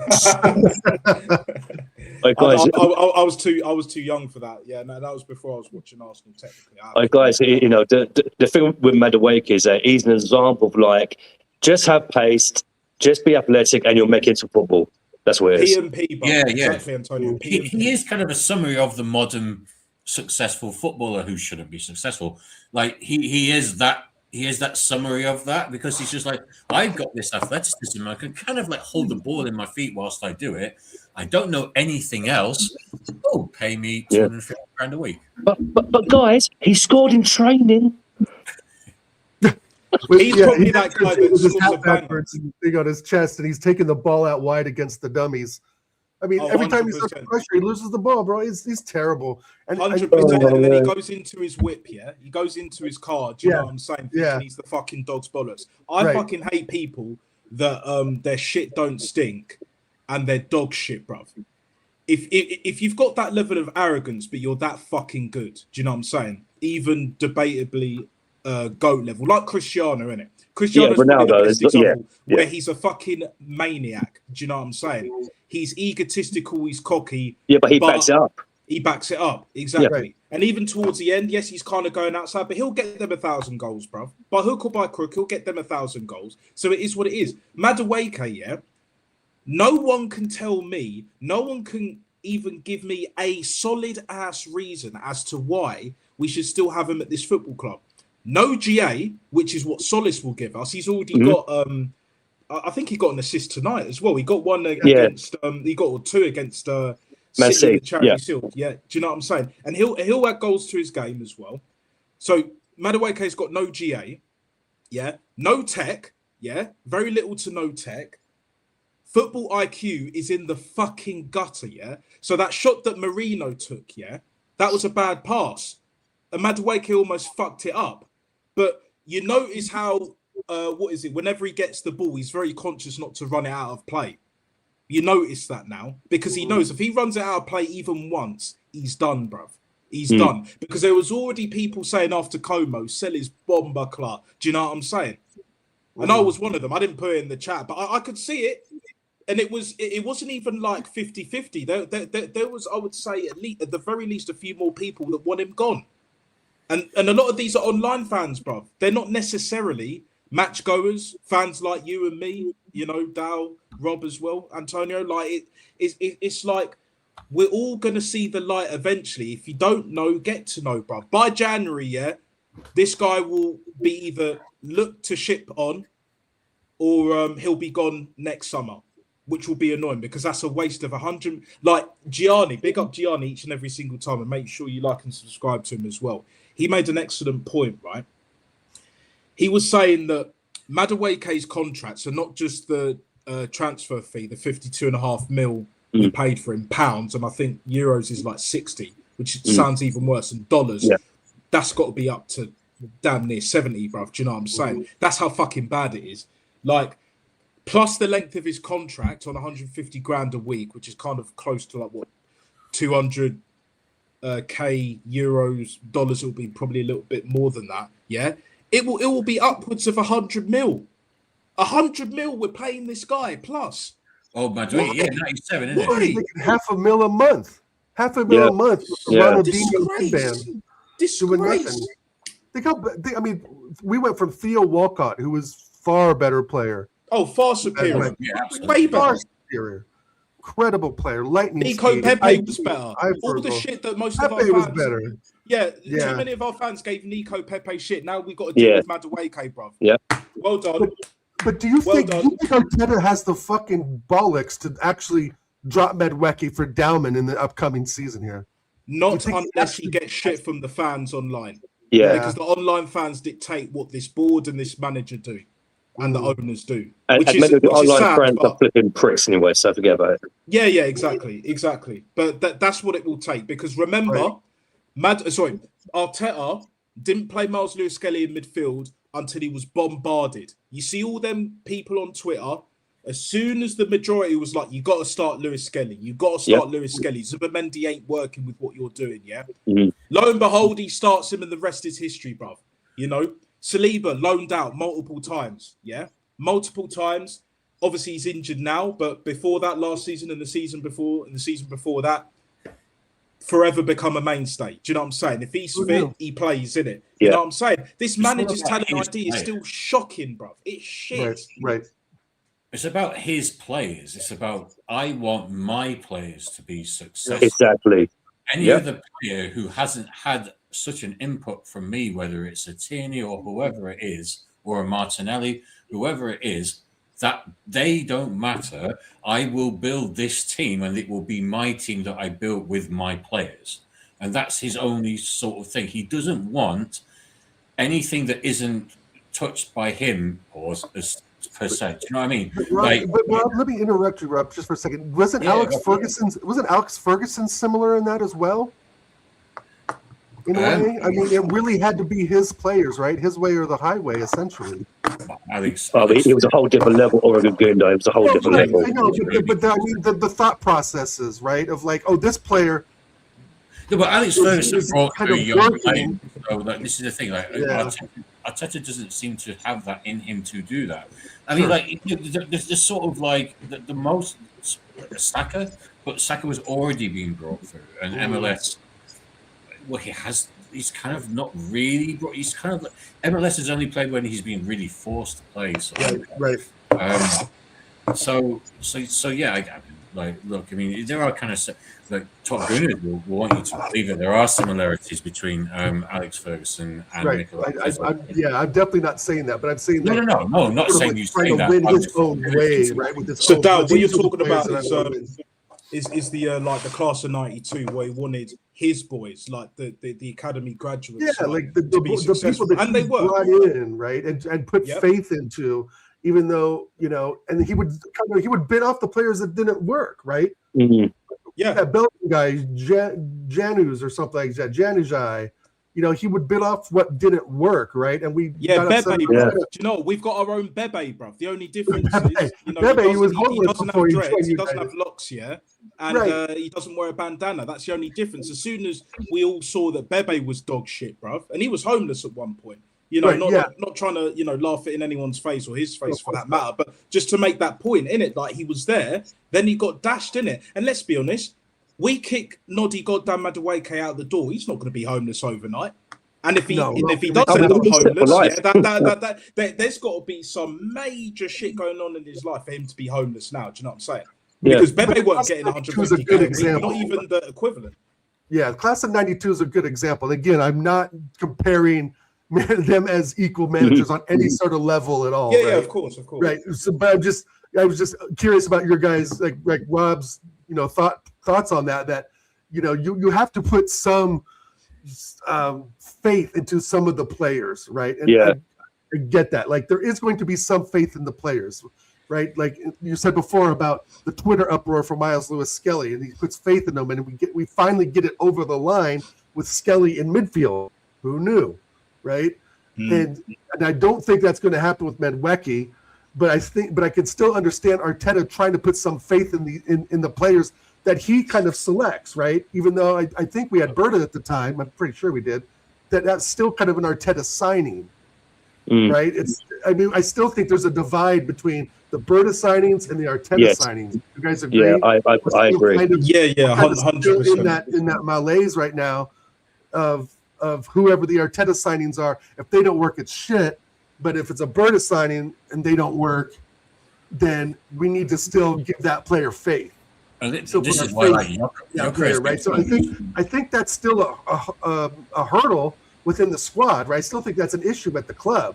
Right, guys. I was too young for that. Yeah, no, that was before I was watching Arsenal. Technically, right, guys. You know, the thing with Maduweke is that he's an example of like just have pace, just be athletic, and you'll make it to football. That's what it is. P&P, yeah, exactly, Antonio. He is kind of a summary of the modern successful footballer who shouldn't be successful. Like he is that summary of that, because he's just like, I've got this athleticism. I can kind of like hold the ball in my feet whilst I do it. I don't know anything else. Oh, pay me £250,000 a week. But guys, he scored in training. He's probably that guy that with his scores hat a banger. backwards and thing on his chest, and he's taking the ball out wide against the dummies. I mean, every time he's under 100%. pressure, he loses the ball, bro. He's terrible. And 100%, and then he goes into his whip, yeah? He goes into his car, do you know what I'm saying? Yeah. He's the fucking dog's bollocks. I fucking hate people that their shit don't stink and they're dog shit, bruv. If you've got that level of arrogance, but you're that fucking good, do you know what I'm saying? Even debatably GOAT level, like Cristiano, innit? Cristiano's probably the best example where he's a fucking maniac. Do you know what I'm saying? He's egotistical, he's cocky. Yeah, but he backs it up. He backs it up, exactly. Yeah. And even towards the end, yes, he's kind of going outside, but he'll get them 1,000 goals, bruv. By hook or by crook, he'll get them 1,000 goals. So it is what it is. Maduweke, yeah, no one can tell me, no one can even give me a solid ass reason as to why we should still have him at this football club. No GA, which is what Solis will give us. He's already got I think he got an assist tonight as well. He got one against he got two against City in the Charity Shield. Yeah, do you know what I'm saying? And he'll add goals to his game as well. So Maduweke's got no GA, yeah, no tech, yeah, very little to no tech. Football IQ is in the fucking gutter, yeah. So that shot that Marino took, yeah, that was a bad pass. And Maduweke almost fucked it up. But you notice how whenever he gets the ball, he's very conscious not to run it out of play. You notice that now because he knows if he runs it out of play even once, he's done, bruv. He's done. Because there was already people saying after Como, sell his bomber club. Do you know what I'm saying? And I was one of them. I didn't put it in the chat, but I could see it. And it wasn't even like 50-50. There was, I would say, at the very least, a few more people that want him gone. And a lot of these are online fans, bruv. They're not necessarily match goers, fans like you and me, you know, Dal, Rob as well, Antonio. Like it's like we're all gonna see the light eventually. If you don't know, get to know, bruv. By January, yeah, this guy will be either looked to ship on or he'll be gone next summer, which will be annoying because that's a waste of 100. Like Gianni, big up Gianni each and every single time, and make sure you like and subscribe to him as well. He made an excellent point, right? He was saying that Maduweke's contracts are not just the transfer fee, the 52.5 mil we paid for in pounds, and I think euros is like 60, which sounds even worse, and dollars. Yeah. That's got to be up to damn near 70, bruv. Do you know what I'm saying? That's how fucking bad it is. Like, plus the length of his contract on 150 grand a week, which is kind of close to like what 200 K euros, dollars. It will be probably a little bit more than that. Yeah, it will be upwards of 100 mil. 100 mil. We're paying this guy plus. Oh, Maduweke, yeah, 97, isn't it? $500,000 a month. $500,000 a month. Ronaldinho disgrace. I mean, we went from Theo Walcott, who was far better player. Oh, far superior. Way better. Superior. Incredible player. Lightning. Nico Pepe was better. All the shit that most of our fans... was better. Yeah, too many of our fans gave Nico Pepe shit. Now we got to deal with Maduweke, bruv. Yeah. Well done. But do you think Arteta has the fucking bollocks to actually drop Maduweke for Dowman in the upcoming season here? Not unless he gets shit from the fans online. Yeah. Because the online fans dictate what this board and this manager do. And the owners do. And the online friends are flipping pricks anyway, so forget about it. Yeah, exactly. But that's what it will take. Because remember, Arteta didn't play Miles Lewis-Skelly in midfield until he was bombarded. You see all them people on Twitter, as soon as the majority was like, you got to start Lewis-Skelly. You got to start Lewis-Skelly. Zubimendi ain't working with what you're doing, yeah? Lo and behold, he starts him and the rest is history, bruv. You know? Saliba loaned out multiple times, yeah? Multiple times. Obviously, he's injured now, but before that, last season and the season before that, forever become a mainstay. Do you know what I'm saying? If he's fit, he plays, innit? You know what I'm saying? This manager's talent ID is still shocking, bruv. It's shit. Right. It's about his players. It's about, I want my players to be successful. Exactly. Any other player who hasn't had such an input from me, whether it's a Tierney or whoever it is, or a Martinelli, whoever it is, that they don't matter. I will build this team and it will be my team that I built with my players. And that's his only sort of thing. He doesn't want anything that isn't touched by him or per se. Do you know what I mean? But Rob, let me interrupt you, Rob, just for a second. Wasn't Alex Ferguson similar in that as well? In a way, I mean, it really had to be his players, right? His way or the highway, essentially. It was a whole different level. Oregon Gundo, it was a whole different level. I know, but I mean, the thought processes, right? Of like, oh, this player. No, but Alex Ferguson brought a young player. So this is the thing. Like, Arteta doesn't seem to have that in him to do that. I mean, like, there's sort of like the most Saka, but Saka was already being brought through, and MLS. Well, he's kind of not really. He's kind of MLS has only played when he's been really forced to play. So, right. So yeah. Like, look, I mean, there are kind of like top gunners will want you to believe that there are similarities between Alex Ferguson and Right. Nicola. I'm definitely not saying that, but I'm saying No, that. no, I'm not sort of saying like you trying say to that. win I'm his just own way, right? With this. So, Dal, what you're these are the talking players about that I wanna win. is the like the class of '92 where he wanted his boys, like the academy graduates, Yeah, like the to be people successful, that and they he were. brought in, right, and put Yep. faith into, even though, you know, and he would bid off the players that didn't work, right? Mhm. Yeah. That Belgian guy, Janus or something like that, Januzaj, you know, he would bid off what didn't work, right? And we Yeah, got upset Bebe, about bruv. Do you know, we've got our own Bebe, bruv. The only difference is, you know, Bebe, he he was doesn't, he homeless doesn't before have he dreads, joined he doesn't United. have locks, yeah, and Right. he doesn't wear a bandana. That's the only difference. As soon as we all saw that Bebe was dog shit, bruv, and he was homeless at one point. You know, Right, yeah. not trying to, you know, laugh it in anyone's face or his face for that matter, but just to make that point in it, like he was there, then he got dashed in it. And let's be honest, we kick Noddy goddamn Maduweke out the door. He's not going to be homeless overnight. And if he does I mean, end up he's set for homeless, life. yeah, there's got to be some major shit going on in his life for him to be homeless now. Do you know what I'm saying? Yeah. Because Bebe weren't getting He was a good 150k, example. not even the equivalent. Yeah, class of '92 is a good example. Again, I'm not comparing them as equal managers on any sort of level at all. Yeah, right? yeah, of course. Right. So, but I was just curious about your guys, like Rob's, you know, thoughts on that. That, you know, you have to put some faith into some of the players, right? And Yeah. I get that. Like, there is going to be some faith in the players, right? Like you said before about the Twitter uproar for Miles Lewis Skelly, and he puts faith in them, and we finally get it over the line with Skelly in midfield. Who knew, right? And I don't think that's going to happen with Maduweke, but I can still understand Arteta trying to put some faith in the players that he kind of selects, right? Even though I think we had Berta at the time, I'm pretty sure we did. That's still kind of an Arteta signing, right? I still think there's a divide between the Berta signings and the Arteta signings. You guys agree? Yeah, I agree. Kind of 100%. In that malaise right now of whoever the Arteta signings are. If they don't work, it's shit. But if it's a Berta signing and they don't work, then we need to still give that player faith. This is why, like, player, right? So I think that's still a hurdle within the squad, right? I still think that's an issue at the club.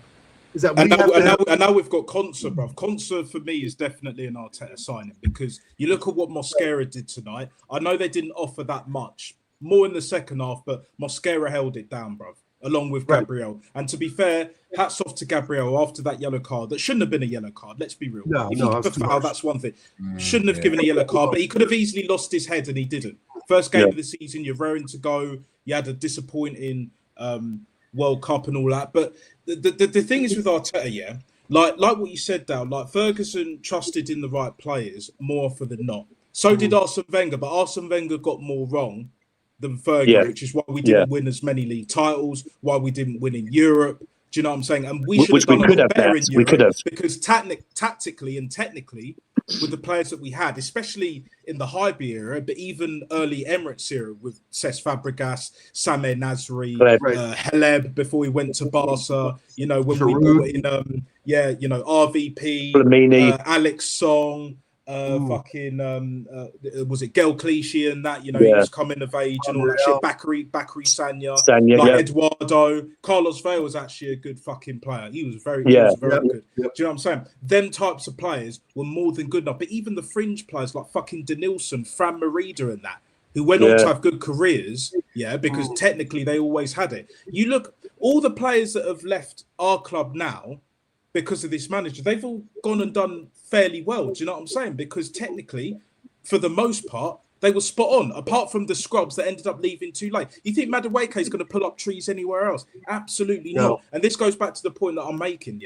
Is that now we've got Konsa, bruv. Konsa for me is definitely an Arteta signing, because you look at what Mosquera did tonight. I know they didn't offer that much, more in the second half, but Mosquera held it down, bruv, along with Gabriel. And to be fair, hats off to Gabriel after that yellow card. That shouldn't have been a yellow card. Let's be real. If he gave a foul, that's one thing. Shouldn't have given a yellow card, but he could have easily lost his head, and he didn't. First game of the season, you're raring to go. You had a disappointing World Cup and all that. But the thing is with Arteta, yeah, like what you said, Dal, like Ferguson trusted in the right players more often than not. So did Arsene Wenger, but Arsene Wenger got more wrong than Fergie, which is why we didn't win as many league titles, why we didn't win in Europe. Do you know what I'm saying? And we should have done a lot better in Europe, because tactically and technically, with the players that we had, especially in the Hybe era, but even early Emirates era with Cesc Fabregas, Samir Nasri, Haleb before he went to Barca, you know, when we brought in, RVP, Alex Song, was it Gel Clichy and that, you know, he was coming of age and all that shit. Bakary Sanya, Eduardo. Carlos Vela was actually a good fucking player. He was very good. Do you know what I'm saying? Them types of players were more than good enough. But even the fringe players like fucking Denilson, Fran Merida and that, who went on to have good careers, because technically they always had it. You look, all the players that have left our club now because of this manager, they've all gone and done fairly well. Do you know what I'm saying? Because technically, for the most part, they were spot on, apart from the scrubs that ended up leaving too late. You think Maduweke is going to pull up trees anywhere else? Absolutely not. And this goes back to the point that I'm making,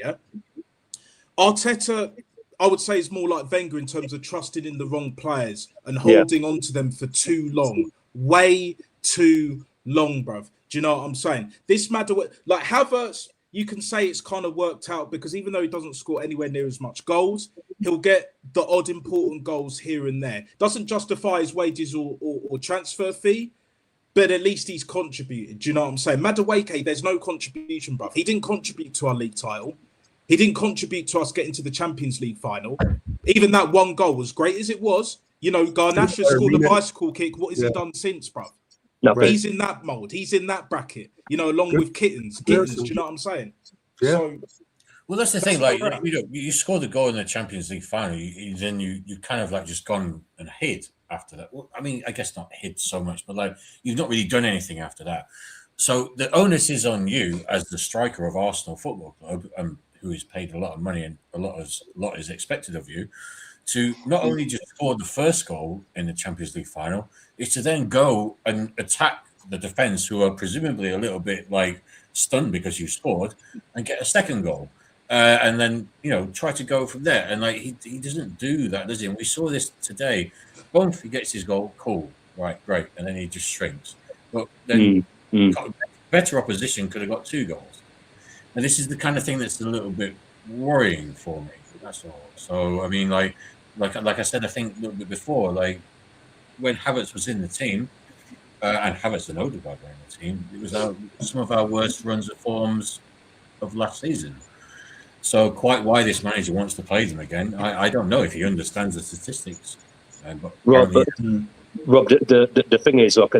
Arteta, I would say, is more like Wenger in terms of trusting in the wrong players and holding on to them for too long. Way too long, bruv. Do you know what I'm saying? This Maduweke, like Havertz, you can say it's kind of worked out, because even though he doesn't score anywhere near as much goals, he'll get the odd important goals here and there. Doesn't justify his wages or transfer fee, but at least he's contributed. Do you know what I'm saying? Maduweke, there's no contribution, bruv. He didn't contribute to our league title. He didn't contribute to us getting to the Champions League final. Even that one goal, as great as it was, You know, Garnacho scored the bicycle kick. What has he done since, bro? Nothing. He's in that mold. He's in that bracket. You know, along with Kittens. Do you know what I'm saying? Yeah. So, well, that's the thing. Like, you scored a goal in the Champions League final. Then you kind of like just gone and hid after that. Well, I mean, I guess not hid so much, but like you've not really done anything after that. So the onus is on you as the striker of Arsenal Football Club, who is paid a lot of money and a lot is expected of you, to not only just score the first goal in the Champions League final, is to then go and attack the defense, who are presumably a little bit like stunned because you scored, and get a second goal. And then, you know, try to go from there. And like he doesn't do that, does he? And we saw this today. Both he gets his goal, cool, right, great, and then he just shrinks. But then better opposition could have got 2 goals. And this is the kind of thing that's a little bit worrying for me. That's all. So I mean, like I said, I think a little bit before, like when Havertz was in the team, and Havertz and Odegaard were in the team, it was some of our worst runs of forms of last season. So quite why this manager wants to play them again, I don't know if he understands the statistics. But Rob, the thing is, like,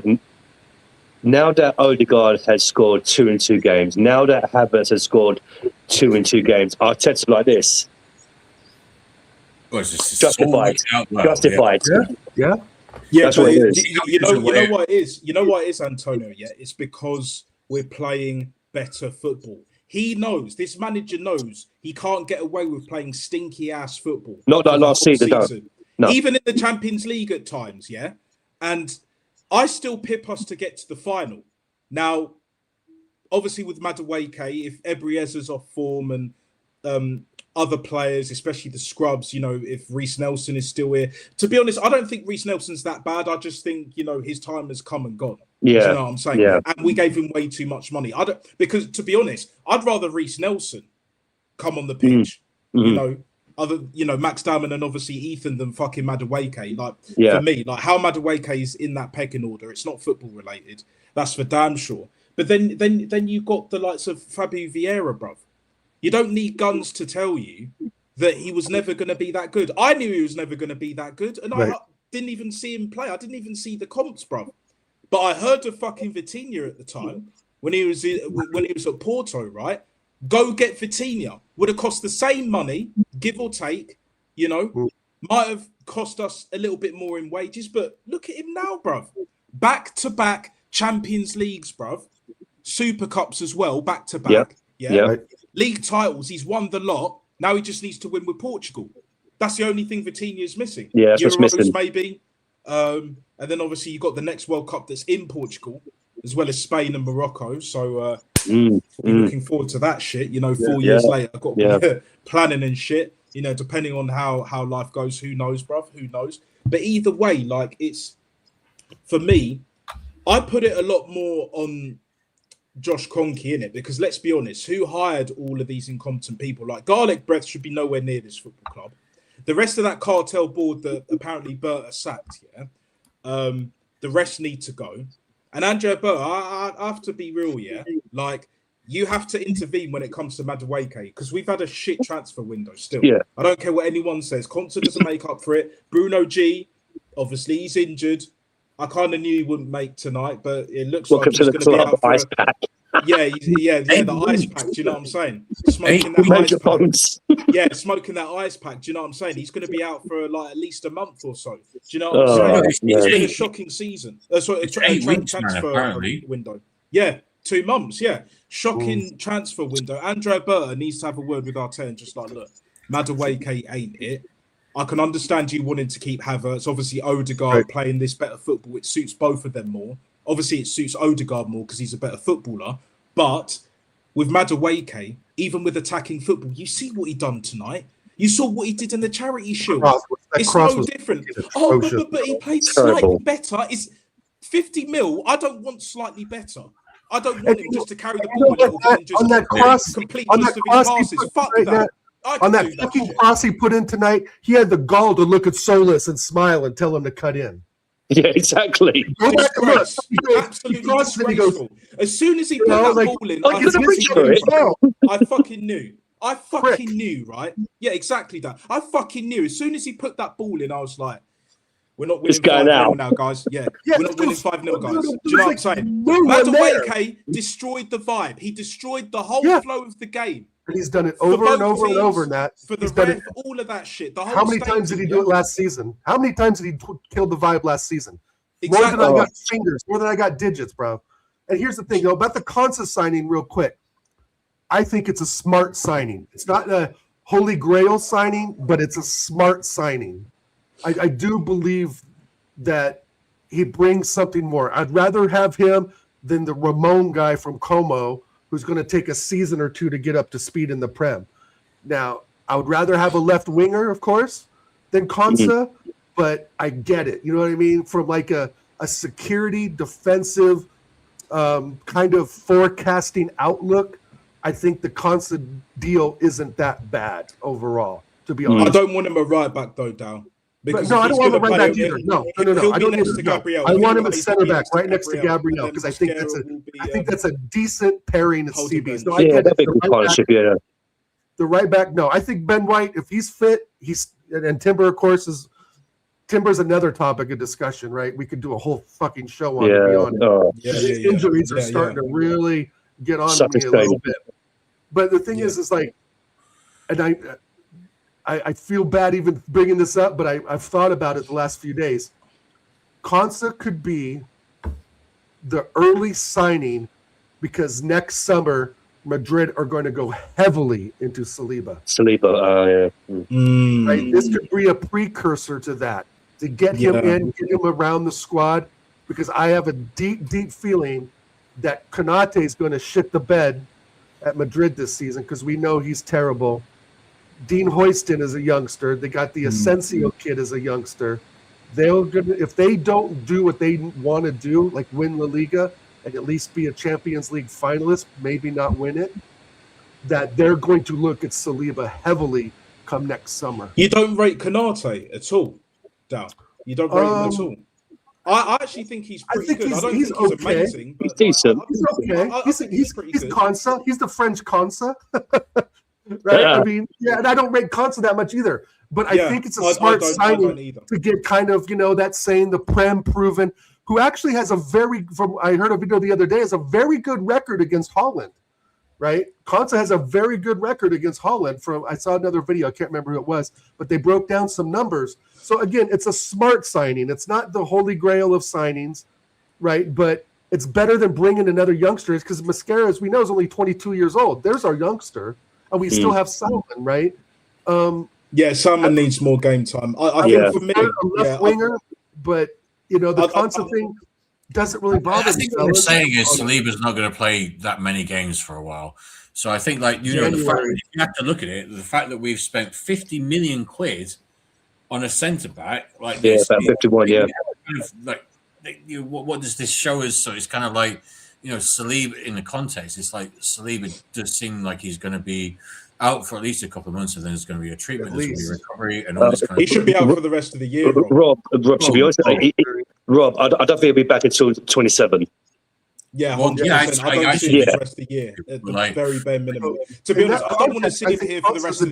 now that Odegaard has scored 2 in 2 games, now that Havertz has scored 2 in 2 games, Arteta's like this. Well, it's Justified. Justified. Yeah. That's what it is. You know what it is? You know what it is, Antonio? Yeah, it's because we're playing better football. He knows, this manager knows he can't get away with playing stinky ass football. Not like last season. No. Even in the Champions League at times, yeah. And I still pip us to get to the final. Now, obviously with Maduweke, if Ebrieza's off form and other players, especially the scrubs, you know, if Reece Nelson is still here. To be honest, I don't think Reece Nelson's that bad. I just think, you know, his time has come and gone. Yeah. Do you know what I'm saying? Yeah. And we gave him way too much money. Because to be honest, I'd rather Reece Nelson come on the pitch, you know, Max Diamond and obviously Ethan than fucking Maduweke. Like, for me, like how Maduweke is in that pecking order, it's not football related. That's for damn sure. But then you got the likes of Fabio Vieira, bruv. You don't need guns to tell you that he was never going to be that good. I knew he was never going to be that good, and I didn't even see him play. I didn't even see the comps, bruv. But I heard of fucking Vitinha at the time when he was at Porto, right? Go get Vitinha. Would have cost the same money, give or take, you know. Might have cost us a little bit more in wages, but look at him now, bruv. Back-to-back Champions Leagues, bruv. Super Cups as well, back-to-back. Yeah. League titles, he's won the lot. Now he just needs to win with Portugal. That's the only thing Vitinha is missing. Yeah, that's what's missing. Maybe. And then obviously you've got the next World Cup that's in Portugal, as well as Spain and Morocco. So looking forward to that shit. You know, 4 years later, I've got planning and shit. You know, depending on how life goes, who knows, bruv? Who knows? But either way, like it's for me, I put it a lot more on Josh Kroenke in it, because let's be honest, who hired all of these incompetent people? Like Garlic Breath should be nowhere near this football club. The rest of that cartel board that apparently Berta sacked, the rest need to go. And Andrea Berta, I have to be real, like you have to intervene when it comes to Maduweke, because we've had a shit transfer window still. I don't care what anyone says. Conte doesn't make up for it. Bruno G, obviously he's injured. I kind of knew he wouldn't make tonight, but it looks like he's going to be out for ice pack. The ice pack. Do you know what I'm saying? Smoking that ice pack. Yeah, smoking that ice pack. Do you know what I'm saying? He's going to be out for like at least a month or so. Do you know what I'm saying? It's been a shocking season. Transfer window. Yeah, 2 months. Yeah, shocking transfer window. Andrea Berta needs to have a word with Arteta and just like, look, Maduweke ain't it. I can understand you wanting to keep Havertz. Obviously, Odegaard playing this better football. It suits both of them more. Obviously, it suits Odegaard more because he's a better footballer. But with Maduweke, even with attacking football, you see what he done tonight. You saw what he did in the Charity Shield. It's no different. But he played slightly better. It's 50 mil. I don't want slightly better. I don't want him just to carry the ball a little bit and just complete most of his passes. Fuck that. On that fucking cross he put in tonight, he had the gall to look at Solis and smile and tell him to cut in. Yeah, exactly. Absolutely disgraceful. As soon as he put that ball in, I fucking knew. I fucking knew, right? Yeah, exactly that. I fucking knew. As soon as he put that ball in, I was like, We're not It's winning going 5-0 out. now, guys. Yeah, Yeah, we're not winning 5-0, guys. Do you know what I'm saying? No one there. Maduweke destroyed the vibe. He destroyed the whole Yeah. flow of the game. And he's done it For over and both over and teams, over, Nat. For the He's done ref, it. all of that shit. The whole How many times did he do it last season? How many times did he kill the vibe last season? More Exactly. than I got fingers, more than I got digits, bro. And here's the thing, though, about the Konsa signing, real quick. I think it's a smart signing. It's not a holy grail signing, but it's a smart signing. I do believe that he brings something more. I'd rather have him than the Ramon guy from Como, who's going to take a season or two to get up to speed in the Prem. Now, I would rather have a left winger, of course, than Konsa, but I get it. You know what I mean? From like a security, defensive kind of forecasting outlook, I think the Konsa deal isn't that bad overall, to be honest. I don't want him a right back, though, Dow. Because no, I don't want him right back either. No. I don't need him. No. I want him at center back, right next to Gabriel, because I think that's a decent pairing at CBs. No, that'd be a good partnership. Yeah. The right back, no. I think Ben White, if he's fit, and Timber, of course, Timber's another topic of discussion, right? We could do a whole fucking show on it. To be honest. Injuries are starting to really get on me a little bit. But the thing is like, and I feel bad even bringing this up, but I've thought about it the last few days. Konsa could be the early signing because next summer Madrid are going to go heavily into Saliba. Right? This could be a precursor to that, to get him in, get him around the squad, because I have a deep, deep feeling that Konate is going to shit the bed at Madrid this season because we know he's terrible. Dean Hoyston is a youngster. They got the Asensio kid as a youngster. If they don't do what they want to do, like win La Liga and at least be a Champions League finalist, maybe not win it, that they're going to look at Saliba heavily come next summer. You don't rate Konate at all, Dow. You don't rate him at all. I actually think he's pretty good. I don't think he's okay. Amazing, but he's decent. He's okay. He's good. Konsa. He's the French Konsa. Right? Yeah. I mean, and I don't rate Konsa that much either. But I think it's a smart signing to get kind of, that saying, the Prem proven, who actually has I heard a video the other day, has a very good record against Holland, right? Konsa has a very good record against Holland. I saw another video, I can't remember who it was, but they broke down some numbers. So again, it's a smart signing. It's not the holy grail of signings, right? But it's better than bringing another youngster, because Mascara, as we know, is only 22 years old. There's our youngster. And we still have Salmon, right? Salmon needs more game time. I think for me, a left winger, but the Konsa thing doesn't really bother me. I think what I'm saying is Saliba's not going to play that many games for a while. So I think, the fact that you have to look at it, the fact that we've spent 50 million quid on a centre back, about 51, what does this show us? So it's kind of like, Saliba in the context, it's like Saliba does seem like he's going to be out for at least a couple of months, and then there's going to be a treatment, there's going to be a recovery, and all this kind of. He should be out for the rest of the year. Rob, to be honest, Rob, I don't think he'll be back until 27 Yeah, 100%. I don't see him for the rest of the year at the very bare minimum. To be honest, I don't want to see him here for the rest of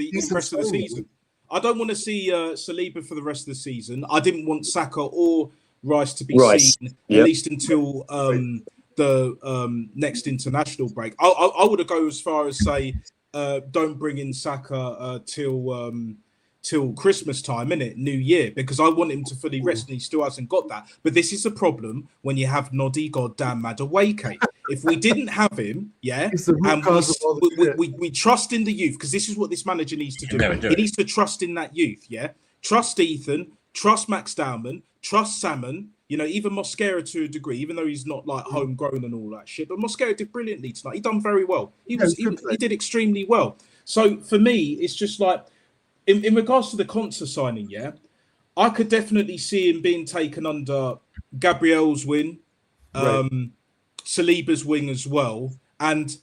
the season. I don't want to see Saliba for the rest of the season. I didn't want Saka or Rice to be seen at least until the next international break. I would go as far as say don't bring in Saka till Christmas time, innit? New Year, because I want him to fully rest and he still hasn't got that. But this is a problem when you have Noddy goddamn Maduweke. If we didn't have him, and we trust in the youth, because this is what this manager needs to do. He needs to trust in that youth, Trust Ethan, trust Max Dowman, trust Salmon, even Mosquera to a degree, even though he's not like homegrown and all that shit. But Mosquera did brilliantly tonight. He done very well. He did extremely well. So for me, it's just like in regards to the Konsa signing, I could definitely see him being taken under Gabriel's wing, Saliba's wing as well. And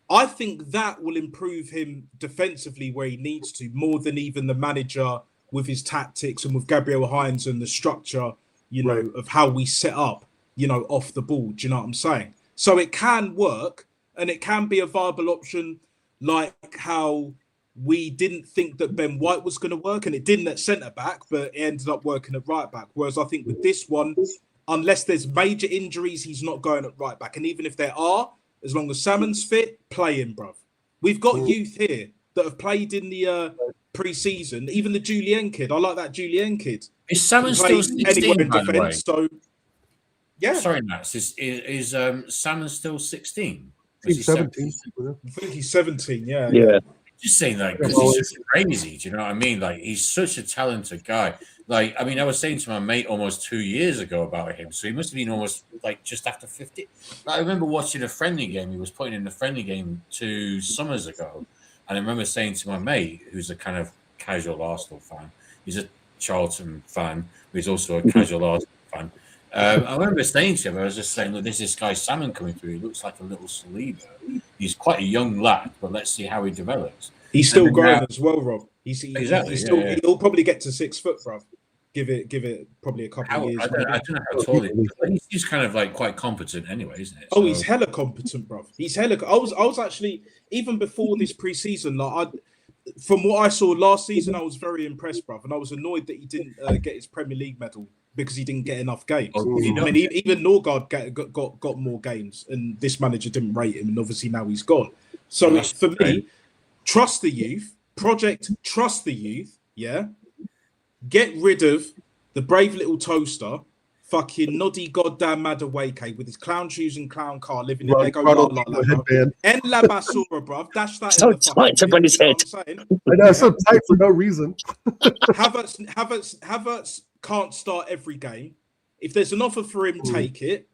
I think that will improve him defensively where he needs to, more than even the manager with his tactics and with Gabriel Hines and the structure, of how we set up, off the ball. Do you know what I'm saying? So it can work and it can be a viable option, like how we didn't think that Ben White was going to work, and it didn't at centre back, but it ended up working at right back. Whereas I think with this one, unless there's major injuries, he's not going at right back. And even if there are, as long as Salmon's fit, play him, bruv. We've got youth here that have played in the pre-season. Even the Julien kid, I like that Julien kid. Is Salmon still 16, by the way? So, yeah. Sorry, Max. Is Salmon still 16? He's 17. I think he's 17, yeah. Yeah. Just saying that because he's just crazy. Do you know what I mean? Like, he's such a talented guy. Like, I mean, I was saying to my mate almost 2 years ago about him. So he must have been almost like just after 50. Like, I remember watching a friendly game. He was putting in a friendly game 2 summers ago. And I remember saying to my mate, who's a kind of casual Arsenal fan, he's a Charlton fan, but he's also a casual Arsenal fan. I remember saying to him, I was just saying, look, there's this guy Salmon coming through. He looks like a little Saliba. He's quite a young lad, but let's see how he develops. He's still growing as well, Rob. He'll probably get to 6 foot, bruv. Give it probably a couple of years. I don't know how tall he is. But he's kind of like quite competent anyway, isn't it? Oh, he's hella competent, bruv. He's hella. I was actually, even before this pre-season, like from what I saw last season, I was very impressed, bruv. And I was annoyed that he didn't get his Premier League medal because he didn't get enough games. I mean, even Norgard got more games, and this manager didn't rate him, and obviously now he's gone. So for me, trust the youth. Project trust the youth. Yeah. Get rid of the brave little toaster, fucking noddy goddamn Maduweke with his clown shoes and clown car living in Lego headband. En la basura, bruv. Dash that. So tight up on his head. I know, so tight for no reason. Havertz can't start every game. If there's an offer for him, take it.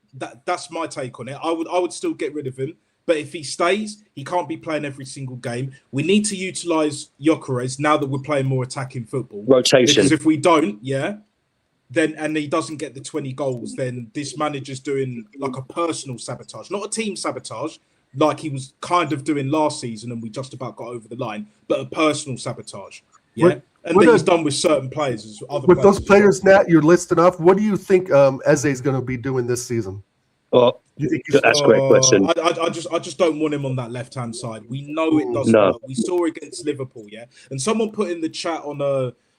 That's my take on it. I would still get rid of him. But if he stays, he can't be playing every single game. We need to utilise Gyökeres now that we're playing more attacking football. Rotation. Because if we don't, then and he doesn't get the 20 goals, then this manager's doing like a personal sabotage, not a team sabotage, like he was kind of doing last season and we just about got over the line, but a personal sabotage. Yeah. And then he's done with certain players as other with players those players, Nat, you're listing off. What do you think Eze's going to be doing this season? Oh, that's a great question. I just don't want him on that left hand side. We know it doesn't work. We saw against Liverpool, and someone put in the chat on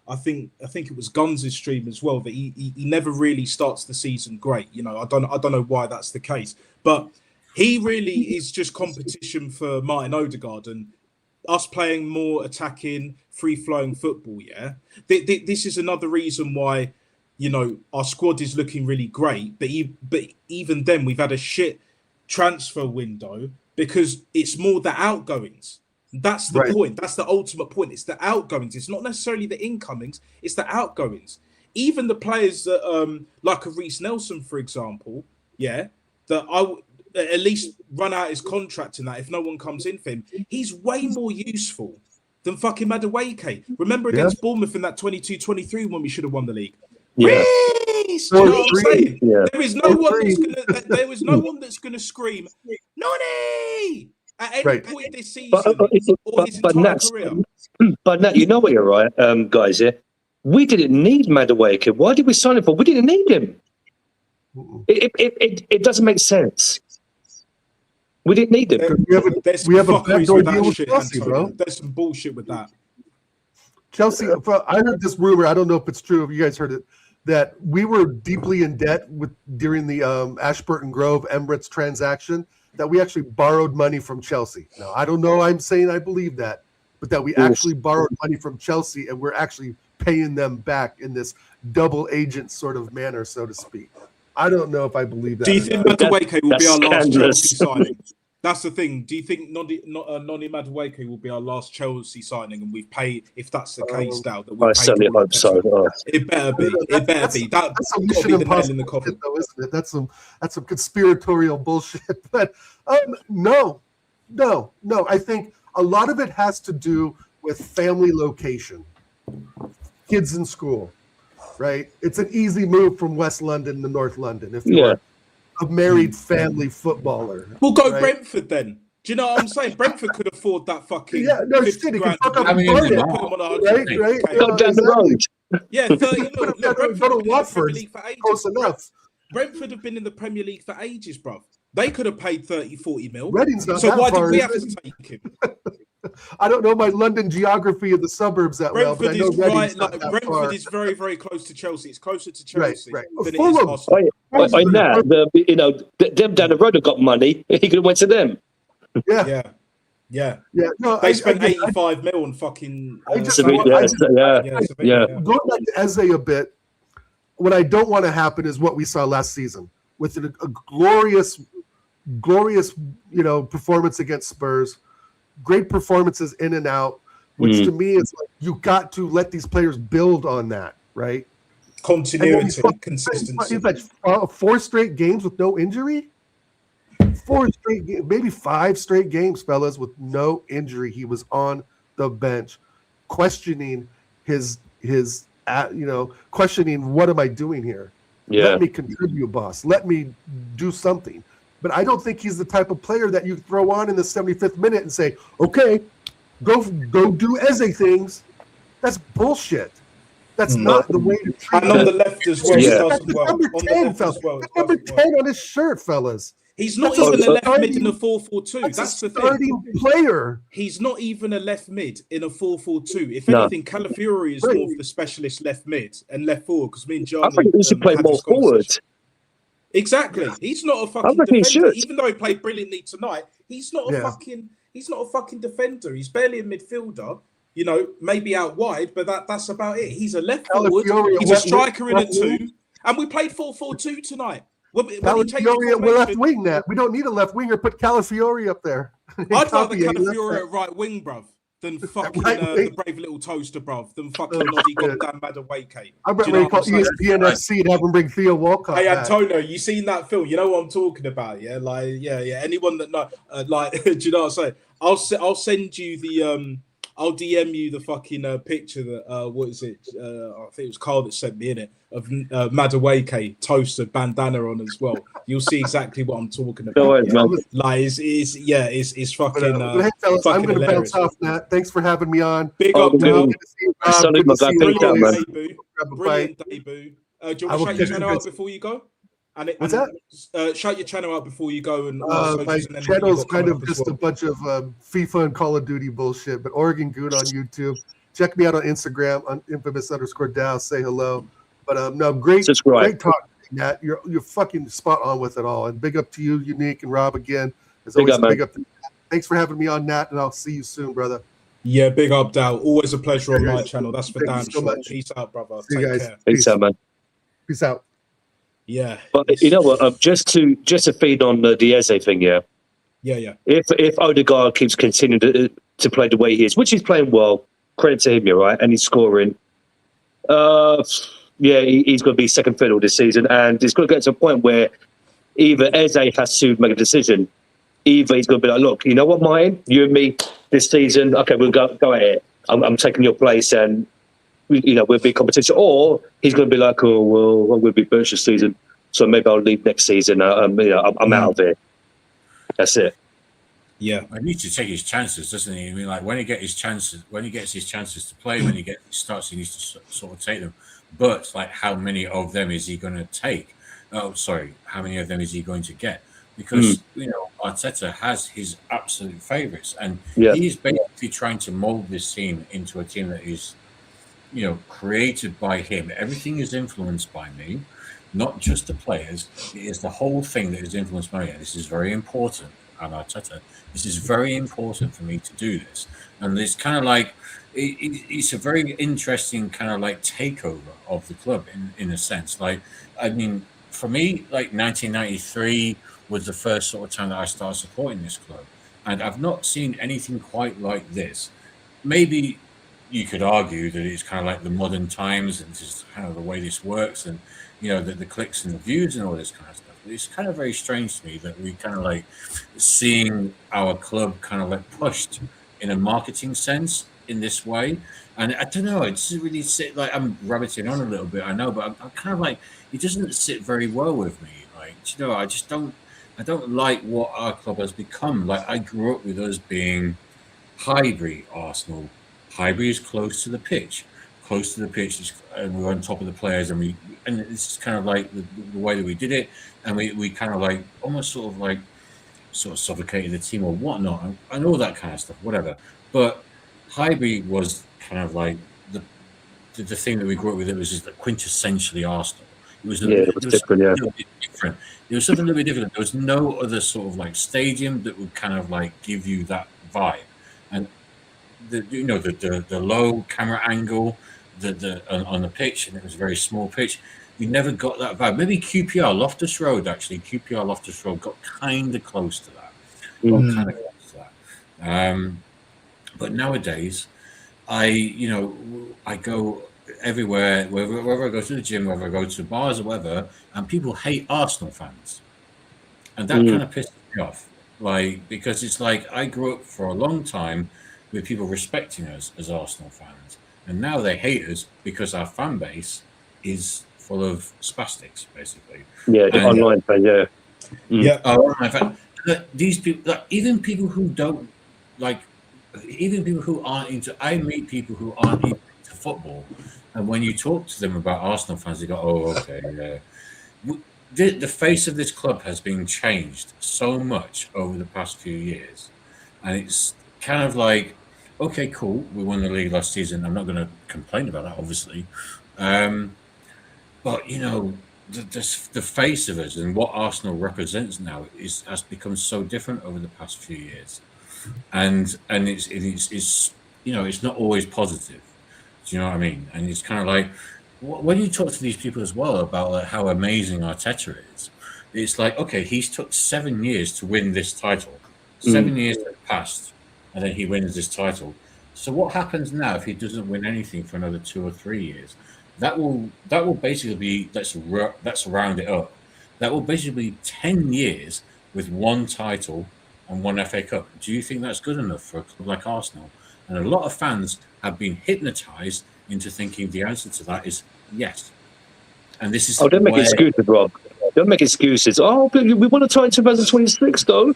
I think it was Guns' stream as well that he never really starts the season great. You know, I don't know why that's the case, but he really is just competition for Martin Odegaard and us playing more attacking, free flowing football. Yeah, this is another reason why. You know, our squad is looking really great, but even then, we've had a shit transfer window because it's more the outgoings. That's the point. That's the ultimate point. It's the outgoings. It's not necessarily the incomings. It's the outgoings. Even the players that, like a Reece Nelson, for example, that I would at least run out his contract in that if no one comes in for him, he's way more useful than fucking Maduweke. Remember against Bournemouth in that 22-23 when we should have won the league. Yeah. Reece! You know what I'm saying? Yeah. There is no one that's gonna scream Nonny at any point this season or his entire career. But Nat, you know what you're right, guys. Yeah, we didn't need Maduweke. Why did we sign him for? We didn't need him. It doesn't make sense. We didn't need him. We have a backdoor deal with Chelsea, bro. There's some bullshit with that. Chelsea, I heard this rumor. I don't know if it's true. If you guys heard it, that we were deeply in debt during the Ashburton Grove Emirates transaction. That we actually borrowed money from Chelsea. Now I don't know. I'm saying I believe that, but that we actually borrowed money from Chelsea and we're actually paying them back in this double agent sort of manner, so to speak. I don't know if I believe that. Do you think Maduweke will be our last Chelsea signing? That's the thing. Do you think Noni Maduweke will be our last Chelsea signing, and we've paid? If that's the case, now that we, I certainly hope so. It better be. It better be. That's some got to be the nail in the coffin, though, isn't it? That's some conspiratorial bullshit. But no. I think a lot of it has to do with family location, kids in school, right? It's an easy move from West London to North London if you're a married family footballer. We'll go Brentford then. Do you know what I'm saying? Brentford could afford that fucking 50 grand. Right? Go down the road. Yeah, 30. Look, Brentford to Watford. Close enough. Brentford have been in the Premier League for ages, bro. They could have paid 30, 40 mil. Reading's not so that why far, did we have to take him? I don't know my London geography of the suburbs that well, but I Brentford know is Reading's right. not Like that Brentford far. is very, very close to Chelsea. It's closer to Right, Chelsea right. than it is Fulham. Arsenal. By now, them down the road have got money. He could have went to them. Yeah. Yeah. No, They spent again, 85 mil on fucking. I just- Sevilla, I just- yeah. Going back to Eze a bit, what I don't want to happen is what we saw last season with a glorious, performance against Spurs, great performances in and out, which to me is like you got to let these players build on that, right? Continuity, consistency. He's like 4 straight games with no injury. 4 straight, maybe 5 straight games, fellas, with no injury. He was on the bench, questioning questioning what am I doing here? Yeah. Let me contribute, boss. Let me do something. But I don't think he's the type of player that you throw on in the 75th minute and say, okay, go do Eze things. That's bullshit. That's not the way to treat And on the left as well, Yeah. he does That's well. number On the 10, left fellas. as well. That's number 10 on his shirt, fellas. He's not That's even a a left mid starting- in a 4-4-2. That's That's a the thing. starting player. He's not even a left mid in a 4-4-2. If No. anything, Calafiori is Right. more of the specialist left mid and left forward because me and I John think he should play had more this forward. conversation. Exactly. He's not a fucking reckon he defender. should. Even though he played brilliantly tonight, he's not a Yeah. fucking defender. He's barely a midfielder. You know, maybe out wide, but that's about it. He's a left forward. Calafiori, He's a striker in a 2, and we played 4-4-2 tonight. When he changed the Calafiori at left formation, wing. That we don't need a left winger. Put Calafiori up there. I'd rather Copy it, Calafiori left at right wing, bruv, than fucking right the wing. brave little toaster, bruv, than fucking Noddy goddamn Maduweke. I bet Do you they know call what I'm saying? ESPN FC and have him bring Theo Walcott Hey, back. Antonio, you seen that film? You know what I'm talking about, yeah? Like, yeah. Anyone that know, do you know what I'm saying? I'll send you the I'll DM you the fucking picture that what is it? I think it was Carl that sent me in it of Maduweke toaster bandana on as well. You'll see exactly what I'm talking about. No worries, yeah. man. Like, it's fucking. But hey, fellas, fucking I'm going to hilarious. bounce off that. Thanks for having me on. Big Oh, up, good. now. Good to see you, Rob. Salute, Good my to guy. see you, Thank you, boys. man. Debut. Grab a Brilliant bite. debut. Do you want to I'll shout your catch channel you out guys. before you go? What's that? Shout your channel out before you go and My channel's kind of just a bunch of FIFA and Call of Duty bullshit, but Oregon Goon on YouTube. Check me out on Instagram on infamous_Dow. Say hello. But no, great Subscribe. talk, Nat. You're fucking spot on with it all. And big up to you, Unique and Rob again. As Big always, up, man. big up to you. Thanks for having me on, Nat, and I'll see you soon, brother. Yeah, big up, Dow. Always a pleasure on See you my guys. channel. That's for Thank you damn so sure. much. Peace out, brother. See you Take guys. care. Peace out, man. Peace out. Yeah. But you know what? Just to feed on the Eze thing, yeah. Yeah. If Odegaard keeps continuing to play the way he is, which he's playing well, credit to him, you're right, and he's scoring. He's going to be second fiddle this season, and it's going to get to a point where either Eze has to make a decision. Either he's going to be like, look, you know what, Martin, you and me this season, okay, we'll go ahead. I'm taking your place, and we'll be competition. Or he's going to be like, oh well, we'll be Birch this season, so maybe I'll leave next season. I'm out of it. That's it. Yeah. He needs to take his chances, doesn't he? I mean, like when he gets his chances to play, when he starts, he needs to sort of take them. But like, how many of them is he going to take? Oh, sorry, how many of them is he going to get? Because Arteta has his absolute favourites, and he's basically trying to mould this team into a team that is, created by him. Everything is influenced by me, not just the players. It is the whole thing that is influenced by me. And this is very important. And Arteta, this is very important for me to do this. And it's kind of like it's a very interesting kind of like takeover of the club in a sense. Like, I mean, for me, like 1993 was the first sort of time that I started supporting this club, and I've not seen anything quite like this. Maybe you could argue that it's kind of like the modern times, and this is kind of the way this works, and the clicks and the views and all this kind of stuff. But it's kind of very strange to me that we kind of like seeing our club kind of like pushed in a marketing sense in this way. And I don't know, it doesn't really sit, like, I'm rabbiting on a little bit, I know, but I'm kind of like, it doesn't sit very well with me. Like, I don't like what our club has become. Like, I grew up with us being Highbury Arsenal. Highbury is close to the pitch, and we're on top of the players, and it's kind of like the way that we did it, and we kind of like almost sort of like sort of suffocated the team or whatnot, and all that kind of stuff, whatever. But Highbury was kind of like the thing that we grew up with. It was just quintessentially Arsenal. It was it was different. Yeah, different. It was something a little bit different. There was no other sort of like stadium that would kind of like give you that vibe, and the low camera angle, on the pitch, and it was a very small pitch. You never got that vibe. Maybe QPR Loftus Road, actually. QPR Loftus Road got kind of close to that. Kind of close to that. But nowadays, I go everywhere, wherever I go to the gym, wherever I go to bars or whatever, and people hate Arsenal fans. And that kind of pisses me off. Like, because it's like I grew up for a long time with people respecting us as Arsenal fans. And now they hate us because our fan base is full of spastics, basically. Yeah, the online fan, yeah. Yeah. Online fan. These people, like, even people who don't like, even people who aren't into, I meet people who aren't into football, and when you talk to them about Arsenal fans, they go, "Oh, okay, yeah." The face of this club has been changed so much over the past few years, and it's kind of like, okay, cool, we won the league last season. I'm not going to complain about that, obviously, but the face of us and what Arsenal represents now has become so different over the past few years, and it's not always positive. Do you know what I mean? And it's kind of like, when you talk to these people as well about like how amazing Arteta is, it's like, okay, he's took 7 years to win this title. 7 years have passed, and then he wins this title. So what happens now if he doesn't win anything for another 2 or 3 years? That will basically be, let's round it up. That will basically be 10 years with one title and one FA Cup. Do you think that's good enough for a club like Arsenal? And a lot of fans have been hypnotized into thinking the answer to that is yes. And this is don't make excuses, Rob. Don't make excuses. Oh, but we won a title in 2026, though.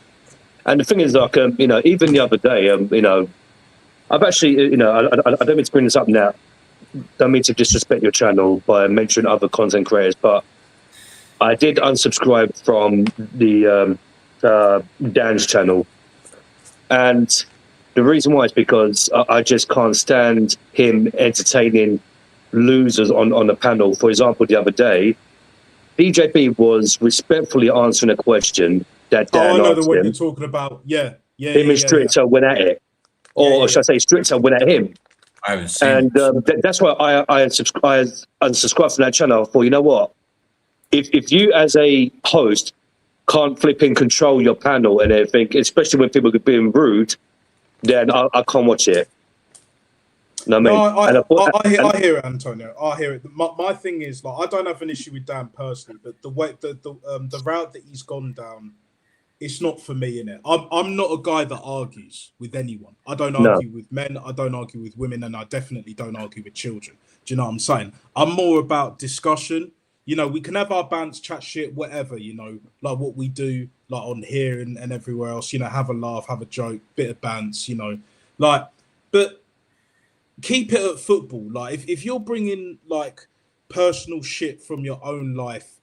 And the thing is, like, even the other day, I've actually, I don't mean to bring this up now. Don't mean to disrespect your channel by mentioning other content creators, but I did unsubscribe from the Dan's channel, and the reason why is because I just can't stand him entertaining losers on the panel. For example, the other day, DJB was respectfully answering a question that Dan I know asked the one him. you're talking about. Yeah. Him and Strichter went at it, or should I say, Strichter went at him. I haven't seen And that's why I unsubscribed from that channel. For, you know what, if you as a host can't flip and control your panel and everything, especially when people are being rude, then I can't watch it. You know what I mean? I hear it, Antonio. I hear it. My thing is, like, I don't have an issue with Dan personally, but the way the route that he's gone down, it's not for me, innit? I'm not a guy that argues with anyone. I don't argue with men, I don't argue with women, and I definitely don't argue with children. Do you know what I'm saying? I'm more about discussion. We can have our bands, chat shit, whatever, like what we do, like on here and everywhere else, have a laugh, have a joke, bit of bants, like, but keep it at football. Like, if you're bringing like personal shit from your own life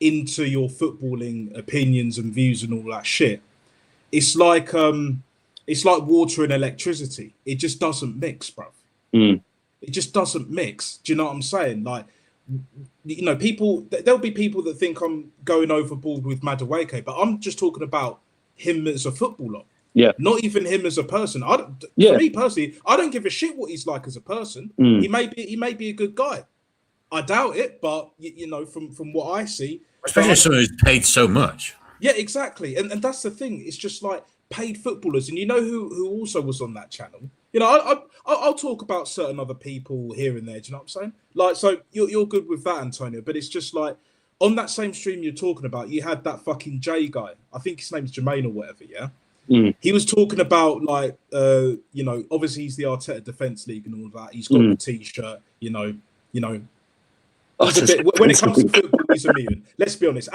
into your footballing opinions and views and all that shit, it's like water and electricity. It just doesn't mix, bro. It just doesn't mix. Do you know what I'm saying? Like, people, there'll be people that think I'm going overboard with Maduweke, but I'm just talking about him as a footballer. Yeah. Not even him as a person. For me personally, I don't give a shit what he's like as a person. He may be a good guy. I doubt it, but from what I see, especially someone who's paid so much. Yeah, exactly. And that's the thing. It's just like paid footballers. And who also was on that channel? I'll talk about certain other people here and there. Do you know what I'm saying? Like, so you're good with that, Antonio. But it's just like, on that same stream you're talking about, you had that fucking Jay guy. I think his name's Jermaine or whatever, yeah? He was talking about, like, obviously he's the Arteta Defence League and all that. He's got the T-shirt, when it comes to football, he's a mutant. Let's be honest.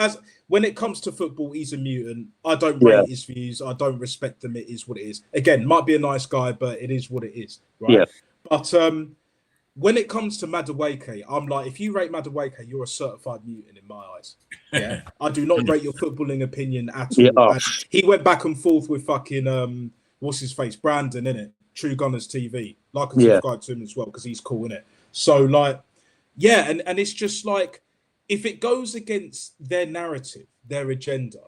When it comes to football, he's a mutant. I don't rate his views. I don't respect them. It is what it is. Again, might be a nice guy, but it is what it is, right? Yeah. But when it comes to Maduweke, I'm like, if you rate Maduweke, you're a certified mutant in my eyes. Yeah, I do not rate your footballing opinion at all. Yeah, And he went back and forth with fucking what's his face, Brandon, innit? True Gunners TV. Like and subscribe to him as well because he's cool, innit? So like, yeah, and it's just like, if it goes against their narrative, their agenda,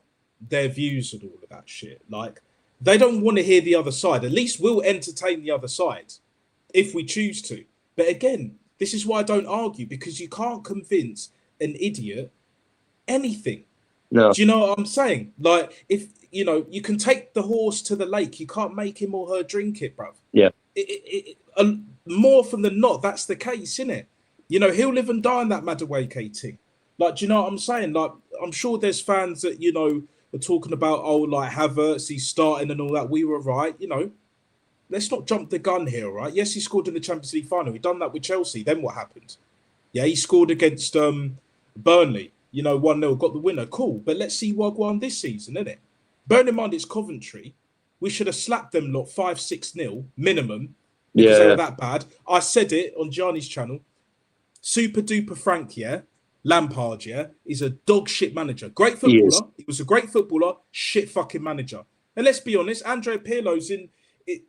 their views and all of that shit, like they don't want to hear the other side. At least we'll entertain the other side if we choose to. But again, this is why I don't argue, because you can't convince an idiot anything. No. Do you know what I'm saying? Like, if you know, you can take the horse to the lake, you can't make him or her drink it, bruv. Yeah. More often than not, that's the case, isn't it? You know, he'll live and die in that Maduweke thing. Like, do you know what I'm saying? Like, I'm sure there's fans that, you know, are talking about, oh, like Havertz, he's starting and all that. We were right, you know. Let's not jump the gun here, right? Yes, he scored in the Champions League final. He done that with Chelsea. Then what happened? Yeah, he scored against Burnley. You know, 1-0, got the winner. Cool. But let's see what won this season, innit? Bearing in mind it's Coventry. We should have slapped them lot 5-6-0 minimum because they were that bad. I said it on Gianni's channel. Super duper Frank, yeah? Lampard, yeah? He's a dog shit manager. Great footballer. He was a great footballer. Shit fucking manager. And let's be honest, Andre Pirlo's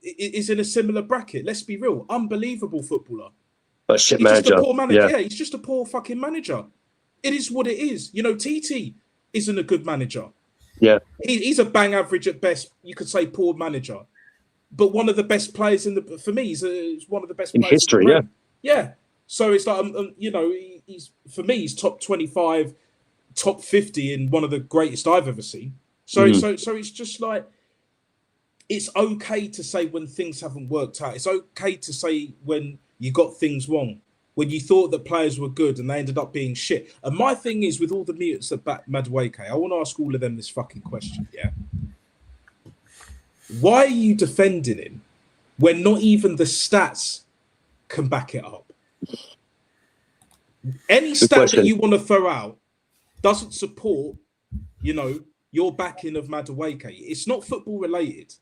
is in a similar bracket. Let's be real. Unbelievable footballer. But shit he's manager. Just a poor manager. Yeah, he's just a poor fucking manager. It is what it is. You know, TT isn't a good manager. Yeah. He's a bang average at best. You could say poor manager. But one of the best players for me, he's one of the best in players history, in the yeah. So it's like, you know, for me, he's top 25, top 50 in one of the greatest I've ever seen. So it's just like, it's okay to say when things haven't worked out. It's okay to say when you got things wrong, when you thought that players were good and they ended up being shit. And my thing is, with all the mutants that back Maduweke, I want to ask all of them this fucking question, yeah? Why are you defending him when not even the stats can back it up? Any stat that you want to throw out doesn't support, you know, your backing of Maduweke. It's not football related.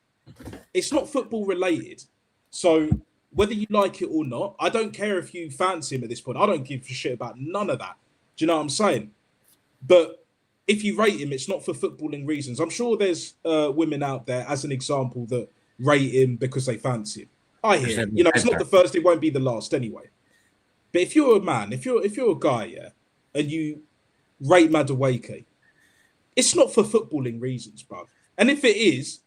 It's not football related. So whether you like it or not, I don't care if you fancy him at this point. I don't give a shit about none of that. Do you know what I'm saying? But if you rate him, it's not for footballing reasons. I'm sure there's women out there, as an example, that rate him because they fancy him. I hear it. You know, it's not the first, it won't be the last anyway. But if you're a man, if you're a guy, yeah, and you rate Maduweke, it's not for footballing reasons, bruv. And if it is,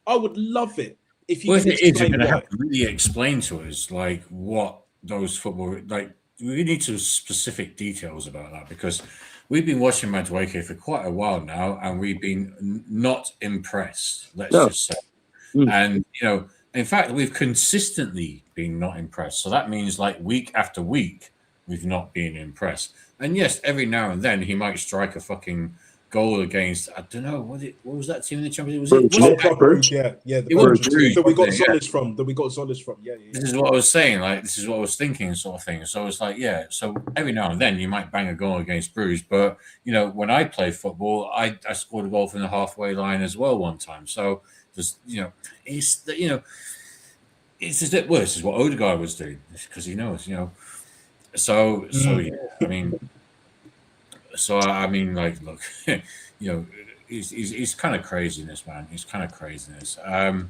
I would love it if you could explain you're going to why. have to really explain to us, like, what those football, like, we need some specific details about that, because we've been watching Maduweke for quite a while now, and we've been not impressed, let's just say. And, you know, in fact, we've consistently been not impressed. So that means, like, week after week, we've not been impressed. And yes, every now and then he might strike a fucking goal against, I don't know, what was that team in the Champions League? Bruges. Yeah, it was Bruges, that we got Solis from. Yeah. This is what I was saying, like, this is what I was thinking, sort of thing. So it's like, yeah, so every now and then you might bang a goal against Bruges, but, you know, when I play football, I scored a goal from the halfway line as well one time. So there's, you know, it's just it worse is what Odegaard was doing, because he knows, you know. So yeah, I mean, like, look, you know, he's kind of craziness, man. He's kind of craziness. Man,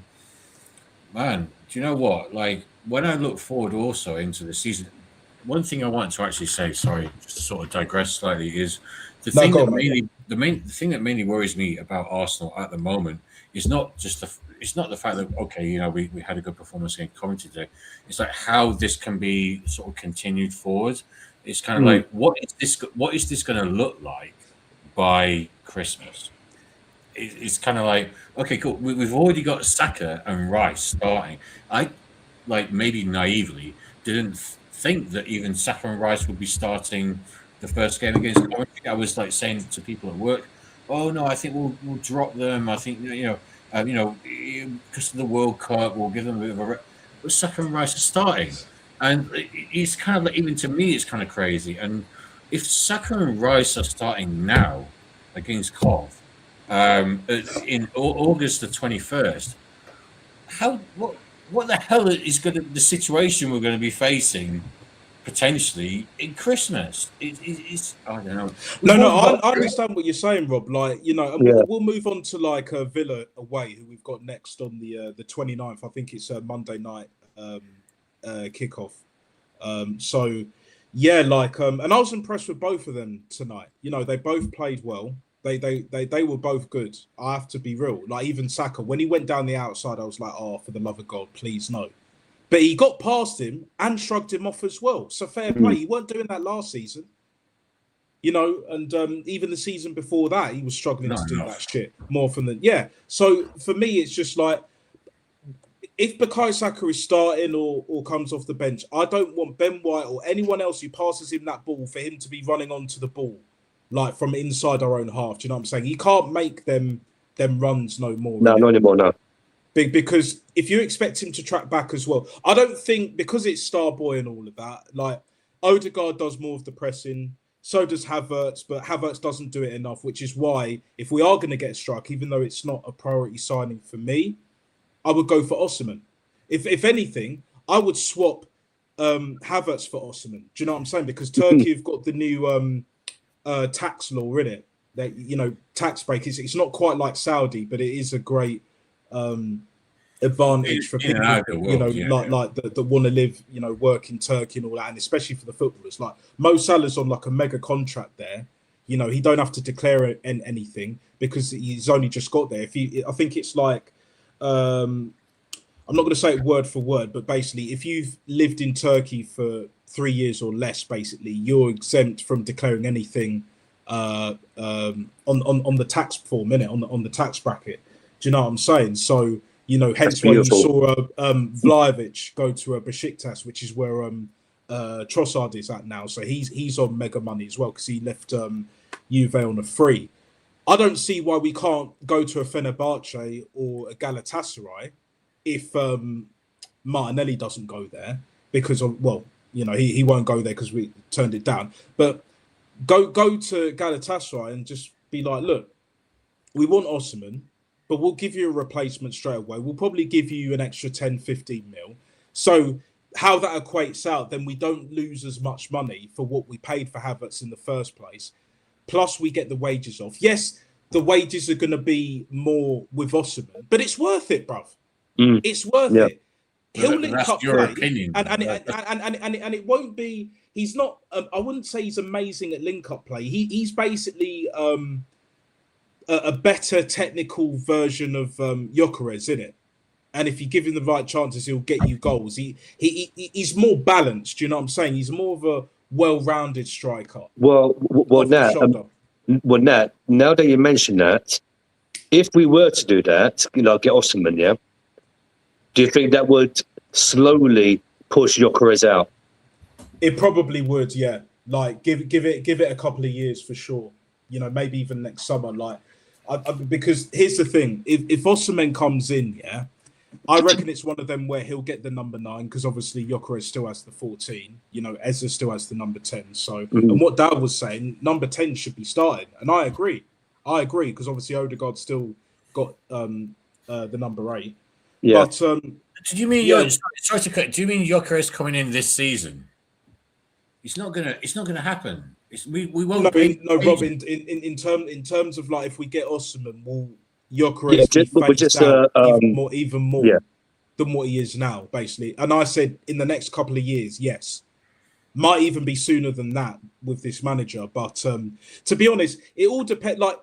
do you know what? Like, when I look forward also into the season, one thing I want to actually say, sorry, just to sort of digress slightly, is the thing that mainly worries me about Arsenal at the moment is not just it's not the fact that, okay, you know, we had a good performance against Coventry today. It's like how this can be sort of continued forward. It's kind of like, what is this going to look like by Christmas? It's kind of like, okay, cool. We've already got Saka and Rice starting. I, like, maybe naively didn't think that even Saka and Rice would be starting the first game against Coventry. I was like saying to people at work, "Oh no, I think we'll drop them. I think because of the World Cup, we'll give them a bit of a." But Saka and Rice are starting, and it's kind of like, even to me, it's kind of crazy. And if Saka and Rice are starting now against Cov in August the 21st, what the hell is the situation we're going to be facing potentially in Christmas. It's I don't know. No, I understand what you're saying, Rob. Like, and Yeah. we'll move on to like Villa away, who we've got next on the 29th. I think it's a Monday night kickoff. So yeah, like and I was impressed with both of them tonight. They both played well. They were both good. I have to be real. Like even Saka, when he went down the outside, I was like, oh, for the love of God, please no. But he got past him and shrugged him off as well. So fair play. He weren't doing that last season. And even the season before that, he was struggling to do that shit more often than So for me, it's just like if Bukayo Saka is starting or comes off the bench, I don't want Ben White or anyone else who passes him that ball for him to be running onto the ball like from inside our own half. Do you know what I'm saying? He can't make them runs no more. No, not anymore. No. Because if you expect him to track back as well, I don't think because it's Starboy and all of that. Like Odegaard does more of the pressing. So does Havertz, but Havertz doesn't do it enough, which is why if we are going to get a strike, even though it's not a priority signing for me, I would go for Osimhen. If anything, I would swap Havertz for Osimhen. Do you know what I'm saying? Because Turkey have got the new tax law in it. That tax break. It's not quite like Saudi, but it is a great advantage for people, that want to live, work in Turkey and all that, and especially for the footballers. Like Mo Salah's on like a mega contract there. He don't have to declare anything because he's only just got there. I think it's like, I'm not going to say it word for word, but basically, if you've lived in Turkey for 3 years or less, basically, you're exempt from declaring anything on the tax form, innit? On the tax bracket. Do you know what I'm saying? So, hence why you saw Vlahovic go to Besiktas, which is where Trossard is at now. So he's on mega money as well because he left Juve on a free. I don't see why we can't go to a Fenerbahce or a Galatasaray if Martinelli doesn't go there because he won't go there because we turned it down. But go to Galatasaray and just be like, look, we want Osimhen, but we'll give you a replacement straight away. We'll probably give you an extra 10, 15 mil. So how that equates out, then we don't lose as much money for what we paid for Havertz in the first place. Plus we get the wages off. Yes, the wages are going to be more with Osimhen, but it's worth it, bruv. It's worth it. He'll link up play, and it won't be. He's not. I wouldn't say he's amazing at link up play. He's basically a better technical version of Gyökeres, isn't it? And if you give him the right chances, he'll get you goals. He's more balanced. You know what I'm saying? He's more of a well-rounded striker. Well, Nat. Now that you mention that, if we were to do that, get Osimhen, yeah. Do you think that would slowly push Gyökeres out? It probably would, yeah. Like give it a couple of years for sure. Maybe even next summer. Like, because here's the thing: if Osimhen comes in, yeah, I reckon it's one of them where he'll get the number 9 because obviously Gyökeres still has the 14. Ezra still has the number 10. So, and what Dad was saying, number 10 should be started, and I agree because obviously Odegaard still got the number 8. Yeah. But do you mean do you mean Gyökeres coming in this season? It's not gonna happen. We won't. No, Rob. In terms of like if we get Osimhen, will Gyökeres be phased out even more than what he is now, basically? And I said in the next couple of years, yes. Might even be sooner than that with this manager. But to be honest, it all depends. Like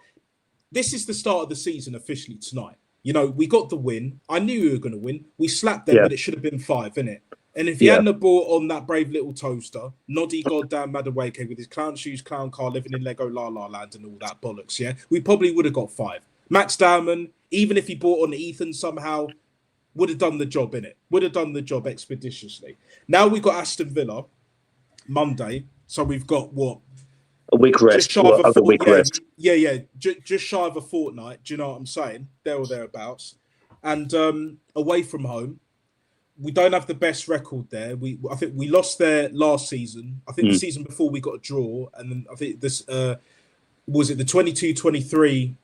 this is the start of the season officially tonight. We got the win. I knew we were going to win. We slapped them, but it should have been 5, innit? And if he hadn't brought on that brave little toaster, noddy goddamn Maduweke with his clown shoes, clown car, living in Lego La La Land and all that bollocks, yeah, we probably would have got 5. Max Diamond, even if he brought on Ethan somehow, would have done the job, innit? Would have done the job expeditiously. Now we've got Aston Villa Monday, so we've got what? A week rest. Rest. Yeah. Just shy of a fortnight. Do you know what I'm saying? There or thereabouts. And away from home, we don't have the best record there. I think we lost there last season. I think the season before we got a draw, and then I think this was it the 22-23.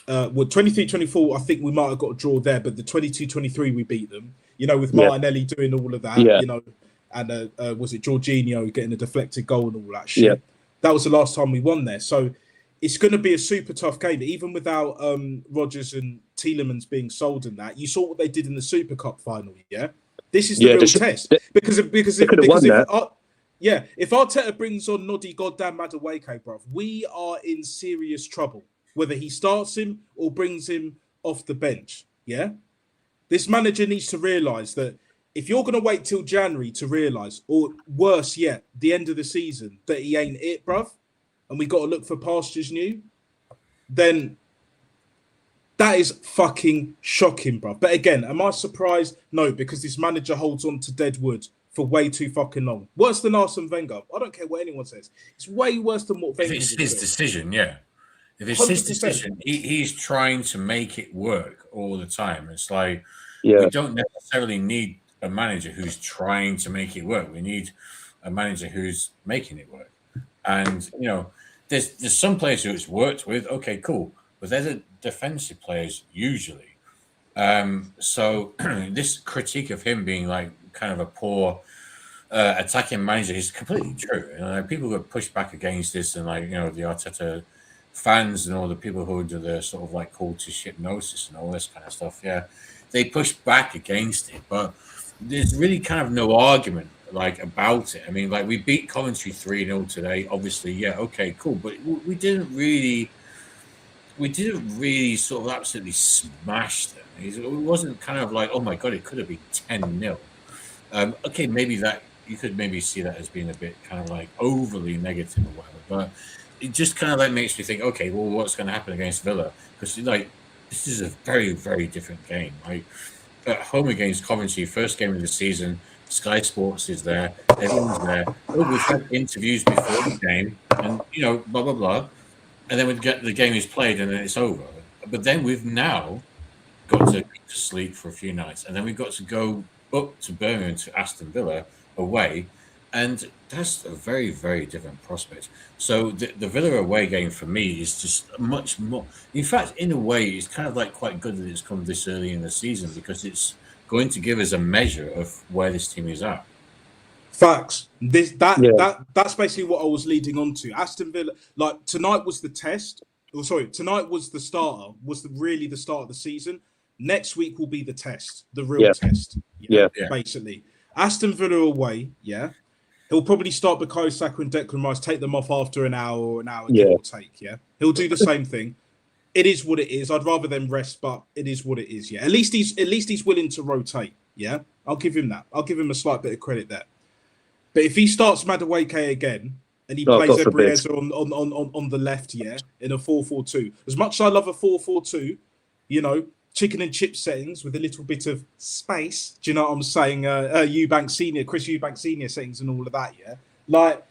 23-24. I think we might have got a draw there, but the 22-23 we beat them. With Martinelli doing all of that. and was it Jorginho getting a deflected goal and all that shit. Yeah. That was the last time we won there. So it's going to be a super tough game, even without Rodgers and Tielemans being sold in that. You saw what they did in the Super Cup final, yeah? This is the real test. Because if Arteta brings on Noddy goddamn Maduweke, bruv, we are in serious trouble. Whether he starts him or brings him off the bench, yeah? This manager needs to realise that if you're going to wait till January to realise, or worse yet, the end of the season, that he ain't it, bruv, and we got to look for pastures new, then that is fucking shocking, bruv. But again, am I surprised? No, because this manager holds on to dead wood for way too fucking long. Worse than Arsene Wenger. I don't care what anyone says. It's way worse than what Wenger If it's his decision, yeah. If it's 100%. His decision, he's trying to make it work all the time. It's like we don't necessarily need a manager who's trying to make it work. We need a manager who's making it work. And, you know, there's some players who it's worked with. Okay, cool. But they're the defensive players usually. So this critique of him being like kind of a poor attacking manager is completely true. You know, people get pushed back against this, and like, you know, the Arteta fans and all the people who do the sort of like cultish hypnosis and all this kind of stuff. Yeah, they push back against it, but there's really kind of no argument like about it. I mean, like we beat Coventry 3-0 today. Obviously, yeah, okay, cool, but we didn't really sort of absolutely smash them. It wasn't kind of like, oh my god, it could have been 10-0. Okay, maybe that you could maybe see that as being a bit kind of like overly negative or whatever, but it just kind of like makes me think, okay, well, what's going to happen against Villa? Because like this is a very, very different game. Like at home against Coventry, first game of the season, Sky Sports is there, everyone's there. Oh, we've had interviews before the game, and you know, blah blah blah, and then the game is played and then it's over. But then we've now got to sleep for a few nights, and then we've got to go up to Birmingham to Aston Villa away, and that's a very, very different prospect. So the Villa away game for me is just much more. In fact, in a way, it's kind of like quite good that it's come this early in the season because it's going to give us a measure of where this team is at. Facts. That's basically what I was leading on to. Aston Villa, like tonight was the test. Tonight was the starter. Really the start of the season. Next week will be the test, the real test. Basically. Aston Villa away, yeah. He'll probably start Bukayo Saka and Declan Rice, take them off after an hour or an hour, give or take, yeah. He'll do the same thing. It is what it is. I'd rather them rest, but it is what it is, yeah. At least he's willing to rotate, yeah. I'll give him that. I'll give him a slight bit of credit there. But if he starts Maduweke again and he plays Eberezer on the left, yeah, in a 4-4-2, as much as I love a 4-4-2, you know, chicken and chip settings with a little bit of space. Do you know what I'm saying? Chris Eubank Senior settings and all of that, yeah? Like,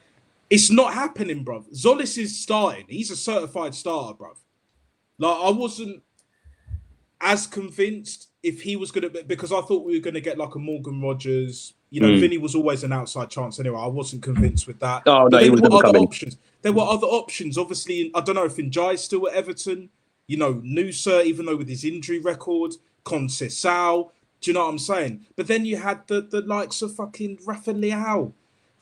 it's not happening, bruv. Zolis is starting. He's a certified starter, bruv. Like, I wasn't as convinced if he was going to... Because I thought we were going to get like a Morgan Rogers. You know, Vinny was always an outside chance anyway. I wasn't convinced with that. Oh, no, he was never coming. There were other options. Obviously, I don't know if Njai's still at Everton. You know, Noosa, even though with his injury record, Conceição, do you know what I'm saying? But then you had the likes of fucking Rafa Leao,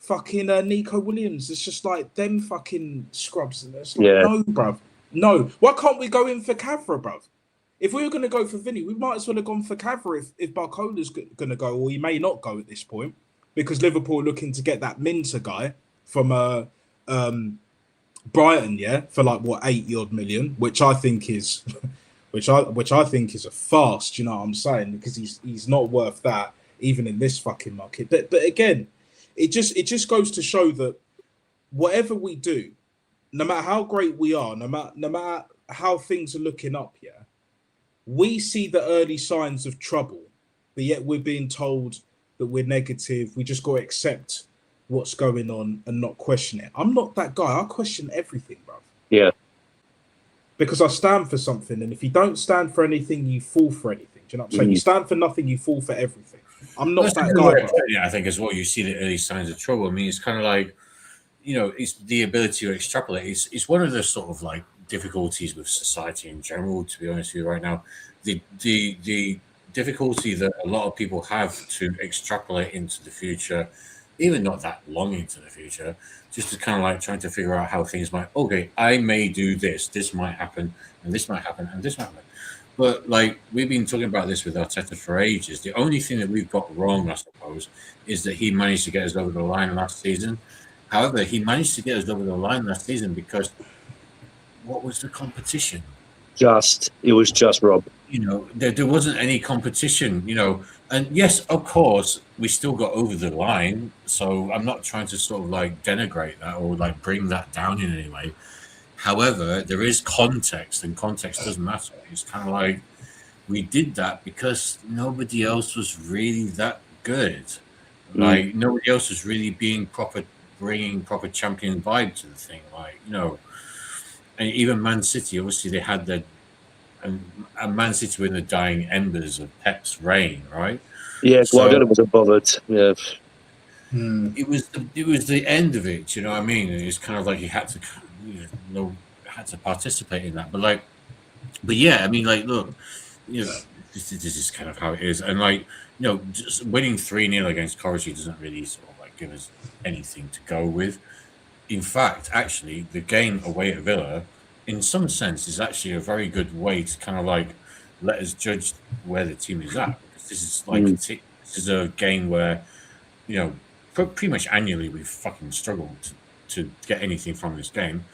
fucking Nico Williams. It's just like them fucking scrubs. And it's like, no, bruv. No. Why can't we go in for Cavra, bruv? If we were going to go for Vinny, we might as well have gone for Cavra if Barcola's going to go, or he may not go at this point, because Liverpool are looking to get that Minter guy from Brighton, yeah, for like what 80-odd million, which I think is, which I think is a farce. You know what I'm saying? Because he's not worth that even in this fucking market. But again, it just goes to show that whatever we do, no matter how great we are, no matter how things are looking up, yeah, we see the early signs of trouble, but yet we're being told that we're negative. We just got to accept what's going on and not question it. I'm not that guy. I question everything, bro. Yeah. Because I stand for something, and if you don't stand for anything, you fall for anything. Do you know what I'm saying? You stand for nothing, you fall for everything. I'm not that guy, bro. Yeah, I think as well, you see the early signs of trouble. I mean, it's kind of like, you know, it's the ability to extrapolate. It's one of the sort of like difficulties with society in general, to be honest with you right now. The difficulty that a lot of people have to extrapolate into the future even not that long into the future, just to kind of like trying to figure out how things might. Okay, I may do this. This might happen, and this might happen, and this might happen. But like we've been talking about this with Arteta for ages. The only thing that we've got wrong, I suppose, is that he managed to get us over the line last season. However, he managed to get us over the line last season because what was the competition? It was just Rob. You know, there wasn't any competition, you know. And yes, of course, we still got over the line. So I'm not trying to sort of like denigrate that or like bring that down in any way. However, there is context, and context doesn't matter. It's kind of like we did that because nobody else was really that good. Like nobody else was really bringing proper champion vibe to the thing. Like, you know, and even Man City, obviously they had their and Man City were in the dying embers of Pep's reign, right? Yeah, So Guardiola wasn't bothered. Yeah. it was the end of it. You know what I mean? And it's kind of like you had to participate in that. But yeah, I mean, like, look, you know, this is kind of how it is. And like, you know, just winning 3-0 against Coventry doesn't really sort of like give us anything to go with. In fact, actually, the game away at Villa, in some sense, is actually a very good way to kind of like let us judge where the team is at. Because this is like this is a game where, you know, pretty much annually we've fucking struggled to get anything from this game,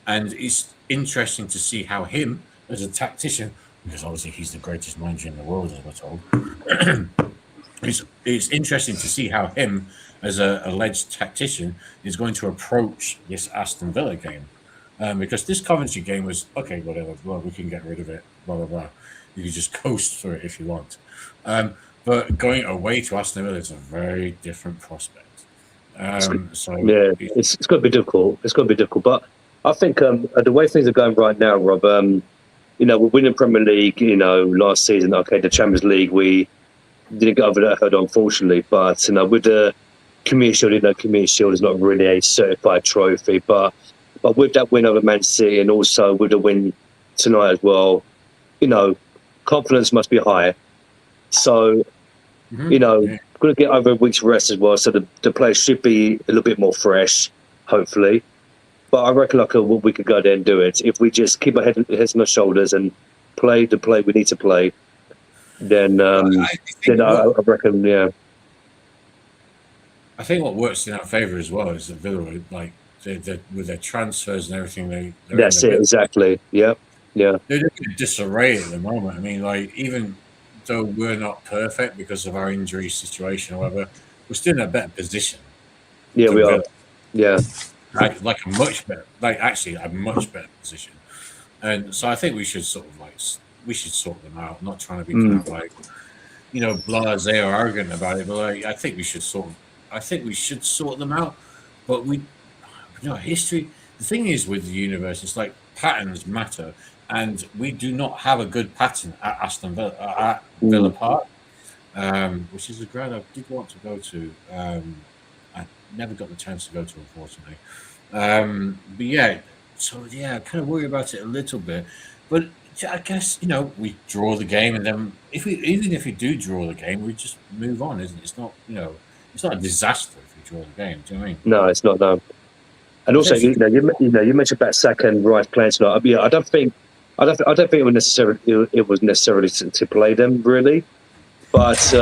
and it's interesting to see how him as a tactician, because obviously he's the greatest manager in the world, as we're told. It's interesting to see how him as a alleged tactician is going to approach this Aston Villa game, because this Coventry game was okay, whatever. Well, we can get rid of it. Blah blah blah. You can just coast through it if you want. But going away to Aston Villa is a very different prospect. So yeah, it's going to be difficult. It's going to be difficult, but I think the way things are going right now, Rob. You know, we're winning Premier League. You know, last season, okay, the Champions League, we didn't get over that hurdle, unfortunately. But you know, with the Community Shield, you know, Community Shield is not really a certified trophy. But with that win over Man City, and also with the win tonight as well, you know, confidence must be high. So, you know, going to get over a week's rest as well. So the players should be a little bit more fresh, hopefully. But I reckon we could go there and do it. If we just keep our heads on our shoulders and play the play we need to play, then I reckon, yeah. I think what works in our favour as well is that Villa, like, with their transfers and everything, that's it, exactly. Yeah. They're in disarray at the moment. I mean, like, even though we're not perfect because of our injury situation, however, we're still in a better position. Yeah, we are. Yeah. Like a much better position. And so I think we should sort them out. I'm not trying to be kind of like, you know, blasé or arrogant about it, but like, I think we should sort them out. But history. The thing is with the universe, it's like patterns matter, and we do not have a good pattern at Aston Villa at Villa Park, which is a ground I did want to go to. I never got the chance to go to, unfortunately. But yeah, I kind of worry about it a little bit. But I guess, you know, we draw the game, and then even if we do draw the game, we just move on, isn't it? It's not, you know, it's not a disaster if we draw the game. Do you know what I mean? No, it's not. No. And also, you mentioned about Saka and Rice playing tonight. Yeah, I don't think it was necessarily to play them really, but you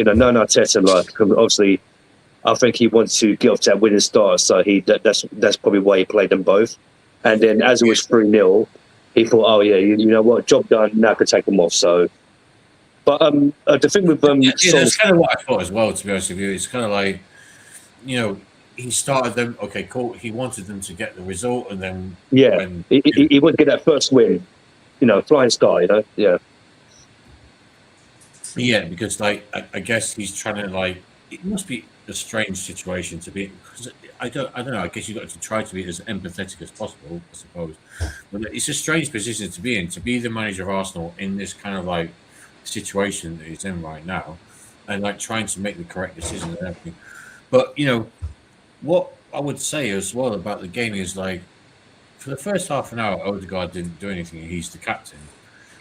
know, no Arteta, like, obviously, I think he wants to get off to that winning start, so that's probably why he played them both. And then as it was 3-0, he thought, oh yeah, you know what, job done. Now I can take them off. So, but the thing with that's kind of what I thought as well. To be honest with you, it's kind of like, you know, he started them. Okay, cool. He wanted them to get the result, and then he would get that first win. You know, flying start. You know, yeah. Yeah, because like I guess he's trying to, like, it must be a strange situation to be, because I don't know. I guess you've got to try to be as empathetic as possible, I suppose. But it's a strange position to be in, to be the manager of Arsenal in this kind of like situation that he's in right now, and like trying to make the correct decisions and everything. But you know, what I would say as well about the game is, like, for the first half an hour, Odegaard didn't do anything, and he's the captain,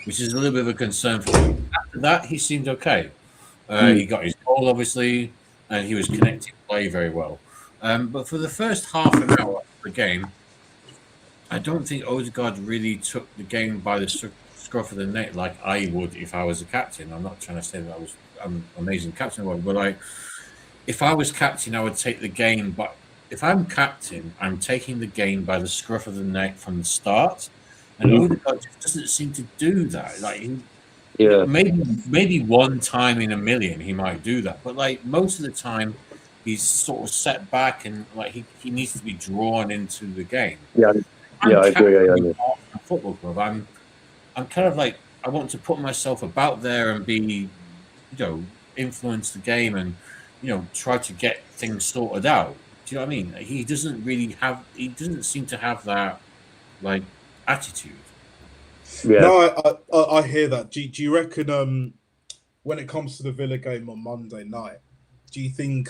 which is a little bit of a concern for me. After that, he seemed okay. He got his goal, obviously. and he was connecting play very well. But for the first half an hour of the game, I don't think Odegaard really took the game by the scruff of the neck like I would if I was a captain. I'm not trying to say that I was an amazing captain, but like if I was captain, I would take the game. But if I'm captain, I'm taking the game by the scruff of the neck from the start. And Odegaard just doesn't seem to do that. Like, maybe one time in a million he might do that, but like most of the time, he's sort of set back and like he needs to be drawn into the game. I agree. Football club. I'm kind of like I want to put myself about there and be, influence the game and try to get things sorted out. Do you know what I mean? He doesn't seem to have that like attitude. Yeah. No, I hear that. Do you reckon when it comes to the Villa game on Monday night, do you think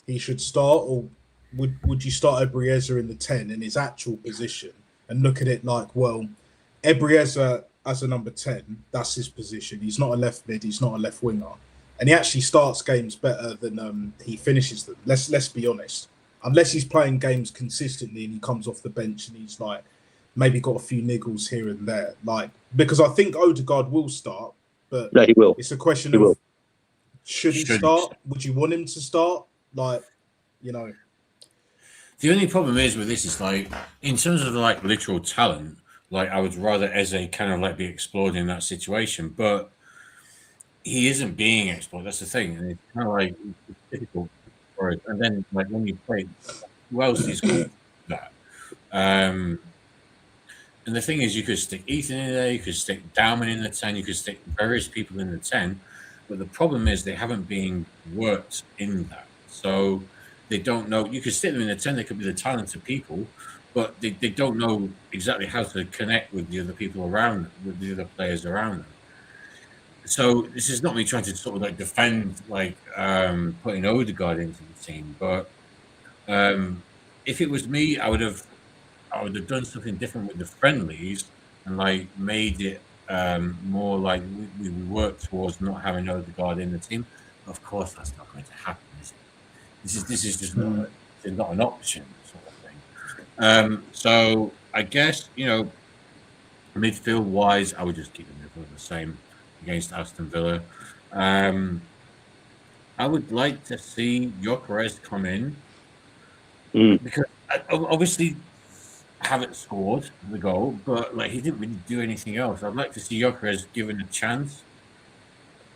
he should start, or would you start Ebriezer in the 10 in his actual position and look at it like, well, Ebriezer as a number 10, that's his position. He's not a left mid, he's not a left winger, and he actually starts games better than he finishes them. Let's be honest. Unless he's playing games consistently and he comes off the bench and he's like maybe got a few niggles here and there, like because I think Odegaard will start, but he will. It's a question of should he start? Would you want him to start? Like, The only problem is with this is like in terms of like literal talent, like I would rather Eze kind of like be explored in that situation, but he isn't being explored. That's the thing, and it's kind of like it's difficult for it. And then like when you play, who else is going to do that? And the thing is, you could stick Ethan in there, you could stick Dowman in the 10, you could stick various people in the 10, but the problem is they haven't been worked in that. So they don't know. You could stick them in the 10, they could be the talented people, but they don't know exactly how to connect with the other people around them, with the other players around them. So this is not me trying to sort of like defend like putting Odegaard into the team, but if it was me, I would have done something different with the friendlies and like made it more like we work towards not having Odegaard in the team. Of course, that's not going to happen, is it? This is just not an option, sort of thing. So I guess midfield wise, I would just keep the midfield the same against Aston Villa. I would like to see Gyökeres come in because obviously haven't scored the goal, but like he didn't really do anything else. I'd like to see Gyökeres given a chance.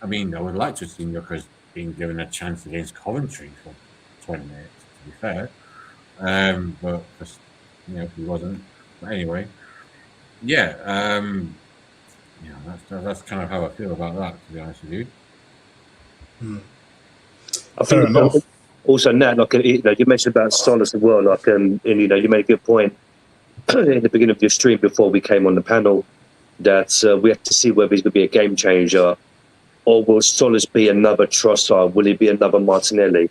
I mean, I would like to see Gyökeres being given a chance against Coventry for 20 minutes, to be fair. But just, he wasn't. But anyway, that's kind of how I feel about that, to be honest with you. I think also, Nat, like you mentioned about Solis as well, like you made a good point in the beginning of your stream before we came on the panel that we have to see whether he's going to be a game changer, or will Solis be another Trossard? Will he be another Martinelli?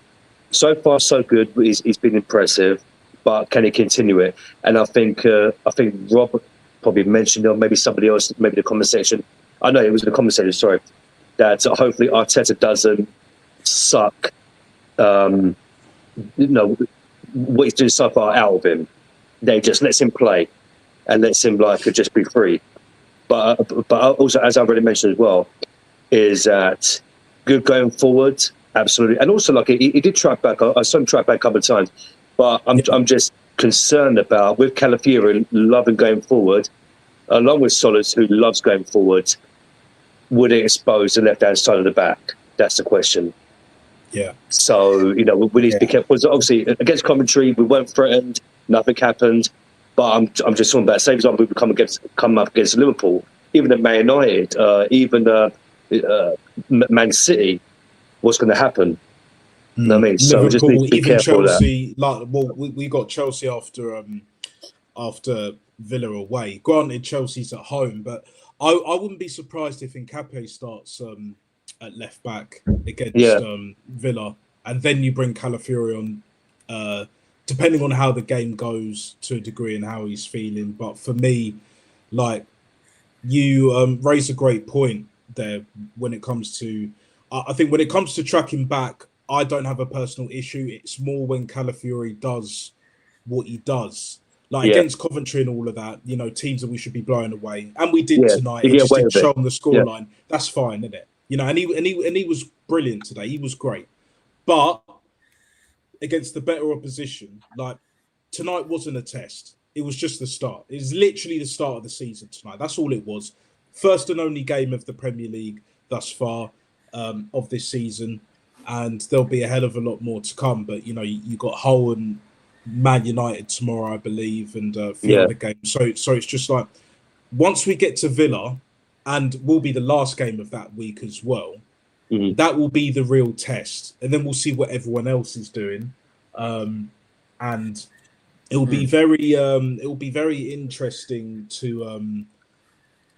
So far, so good. He's been impressive, but can he continue it? And I think Rob probably mentioned, or maybe somebody else, maybe the comment section. I know it was in the comment section. Sorry, that hopefully Arteta doesn't suck. What he's doing so far out of him. They just lets him play and lets him just be free. But also, as I already mentioned as well, is that good going forward? Absolutely. And also, he did track back. I saw him track back a couple of times. But I'm just concerned about with Calafiori loving going forward, along with Solis who loves going forward. Would it expose the left-hand side of the back? That's the question. Yeah. So we need to be careful. Because obviously, against Coventry, we weren't threatened. Nothing happened. But I'm just talking about, say, for example, we come up against Liverpool, even at Man United, even Man City. What's going to happen? You know what I mean? So Liverpool, just need to be careful Chelsea, of that. We got Chelsea after Villa away. Granted, Chelsea's at home, but I wouldn't be surprised if Nkapé starts at left back against Villa, and then you bring Calafiori on, depending on how the game goes to a degree and how he's feeling. But for me, you raise a great point there when it comes to. I think when it comes to tracking back I don't have a personal issue. It's more when Calafiori does what he does. Like against Coventry and all of that, you know, teams that we should be blowing away. And we did tonight. It just didn't show on the scoreline. That's fine, isn't it? You know, and he was brilliant today. He was great. But against the better opposition, like tonight wasn't a test. It was just the start. It was literally the start of the season tonight. That's all it was. First and only game of the Premier League thus far of this season. And there'll be a hell of a lot more to come. But, you know, you got Hull and Man United tomorrow, I believe, and a few other games. So it's just like, once we get to Villa, and will be the last game of that week as well, that will be the real test. And then we'll see what everyone else is doing. And it will be very interesting to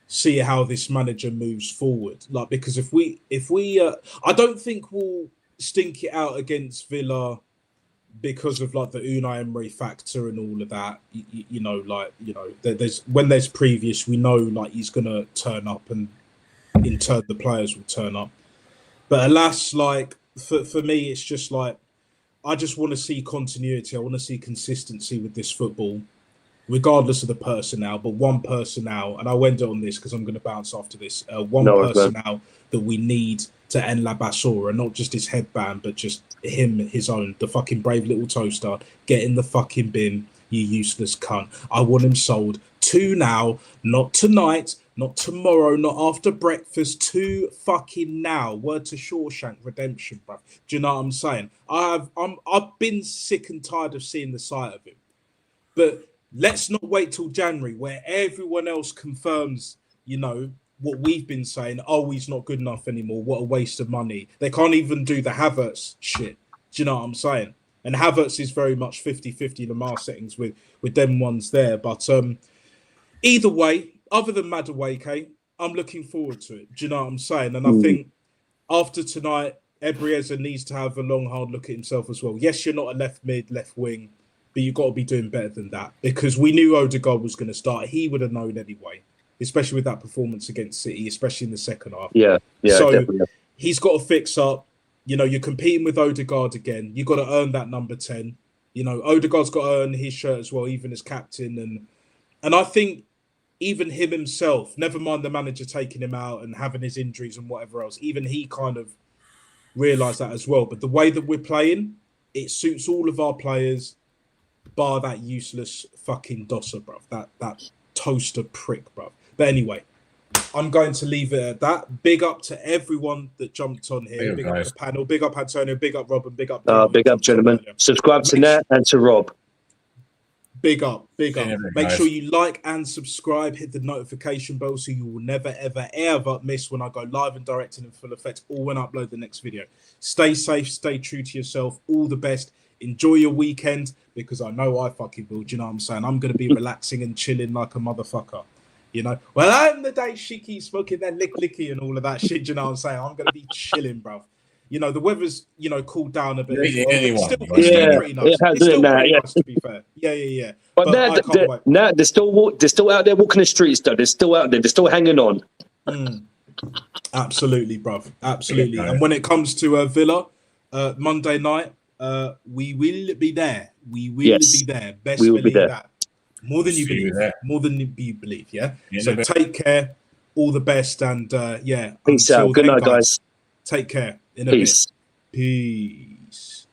see how this manager moves forward. Like, because if we I don't think we'll stink it out against Villa because of like the Unai Emery factor and all of that. You know, there's when there's previous, we know like he's gonna turn up, and in turn the players will turn up. But alas, like for me, it's just like, I just want to see continuity. I want to see consistency with this football, regardless of the personnel. But one personnel, and I'll end it on this because I'm going to bounce after this. Personnel that we need to end La Basura, not just his headband, but just him, his own, the fucking brave little toaster. Get in the fucking bin, you useless cunt. I want him sold to now, not tonight, not tomorrow, not after breakfast, to fucking now. Word to Shawshank Redemption, bruv. Do you know what I'm saying? I've been sick and tired of seeing the sight of him. But let's not wait till January where everyone else confirms, you know, what we've been saying. Oh, he's not good enough anymore. What a waste of money. They can't even do the Havertz shit. Do you know what I'm saying? And Havertz is very much 50-50 Lamar settings with them ones there. But either way, other than Maduweke, I'm looking forward to it. Do you know what I'm saying? And I think after tonight, Ebrieza needs to have a long, hard look at himself as well. Yes, you're not a left mid, left wing, but you've got to be doing better than that, because we knew Odegaard was going to start. He would have known anyway, especially with that performance against City, especially in the second half. Yeah, so definitely. He's got to fix up. You know, you're competing with Odegaard again. You've got to earn that number 10. You know, Odegaard's got to earn his shirt as well, even as captain. And I think even him himself, never mind the manager taking him out and having his injuries and whatever else, even he kind of realised that as well. But the way that we're playing, it suits all of our players, bar that useless fucking dosser, bruv. That toaster prick, bruv. But anyway, I'm going to leave it at that. Big up to everyone that jumped on here. Big up the panel. Big up Antonio. Big up Rob. And big up. Big up, gentlemen. Subscribe to Nat and to Rob. Big up. Make sure you like and subscribe. Hit the notification bell so you will never, ever, ever miss when I go live and direct and in full effect, or when I upload the next video. Stay safe. Stay true to yourself. All the best. Enjoy your weekend, because I know I fucking will. Do you know what I'm saying? I'm going to be relaxing and chilling like a motherfucker. You know, well, I'm the day shicky, smoking that licky and all of that shit. Do you know what I'm saying? I'm going to be chilling, bruv. You know, the weather's, you know, cooled down a bit. It's still pretty nice. It's still pretty nice, to be fair. Yeah. But now they're still out there walking the streets, though. They're still out there. They're still hanging on. Absolutely, bruv. Absolutely. And when it comes to Villa, Monday night, we will be there. We will be there. Best believe that. More than you believe. More than you believe, yeah? So take care. All the best. And, Peace out. Good night, guys. Take care. In a Peace. bit. Peace.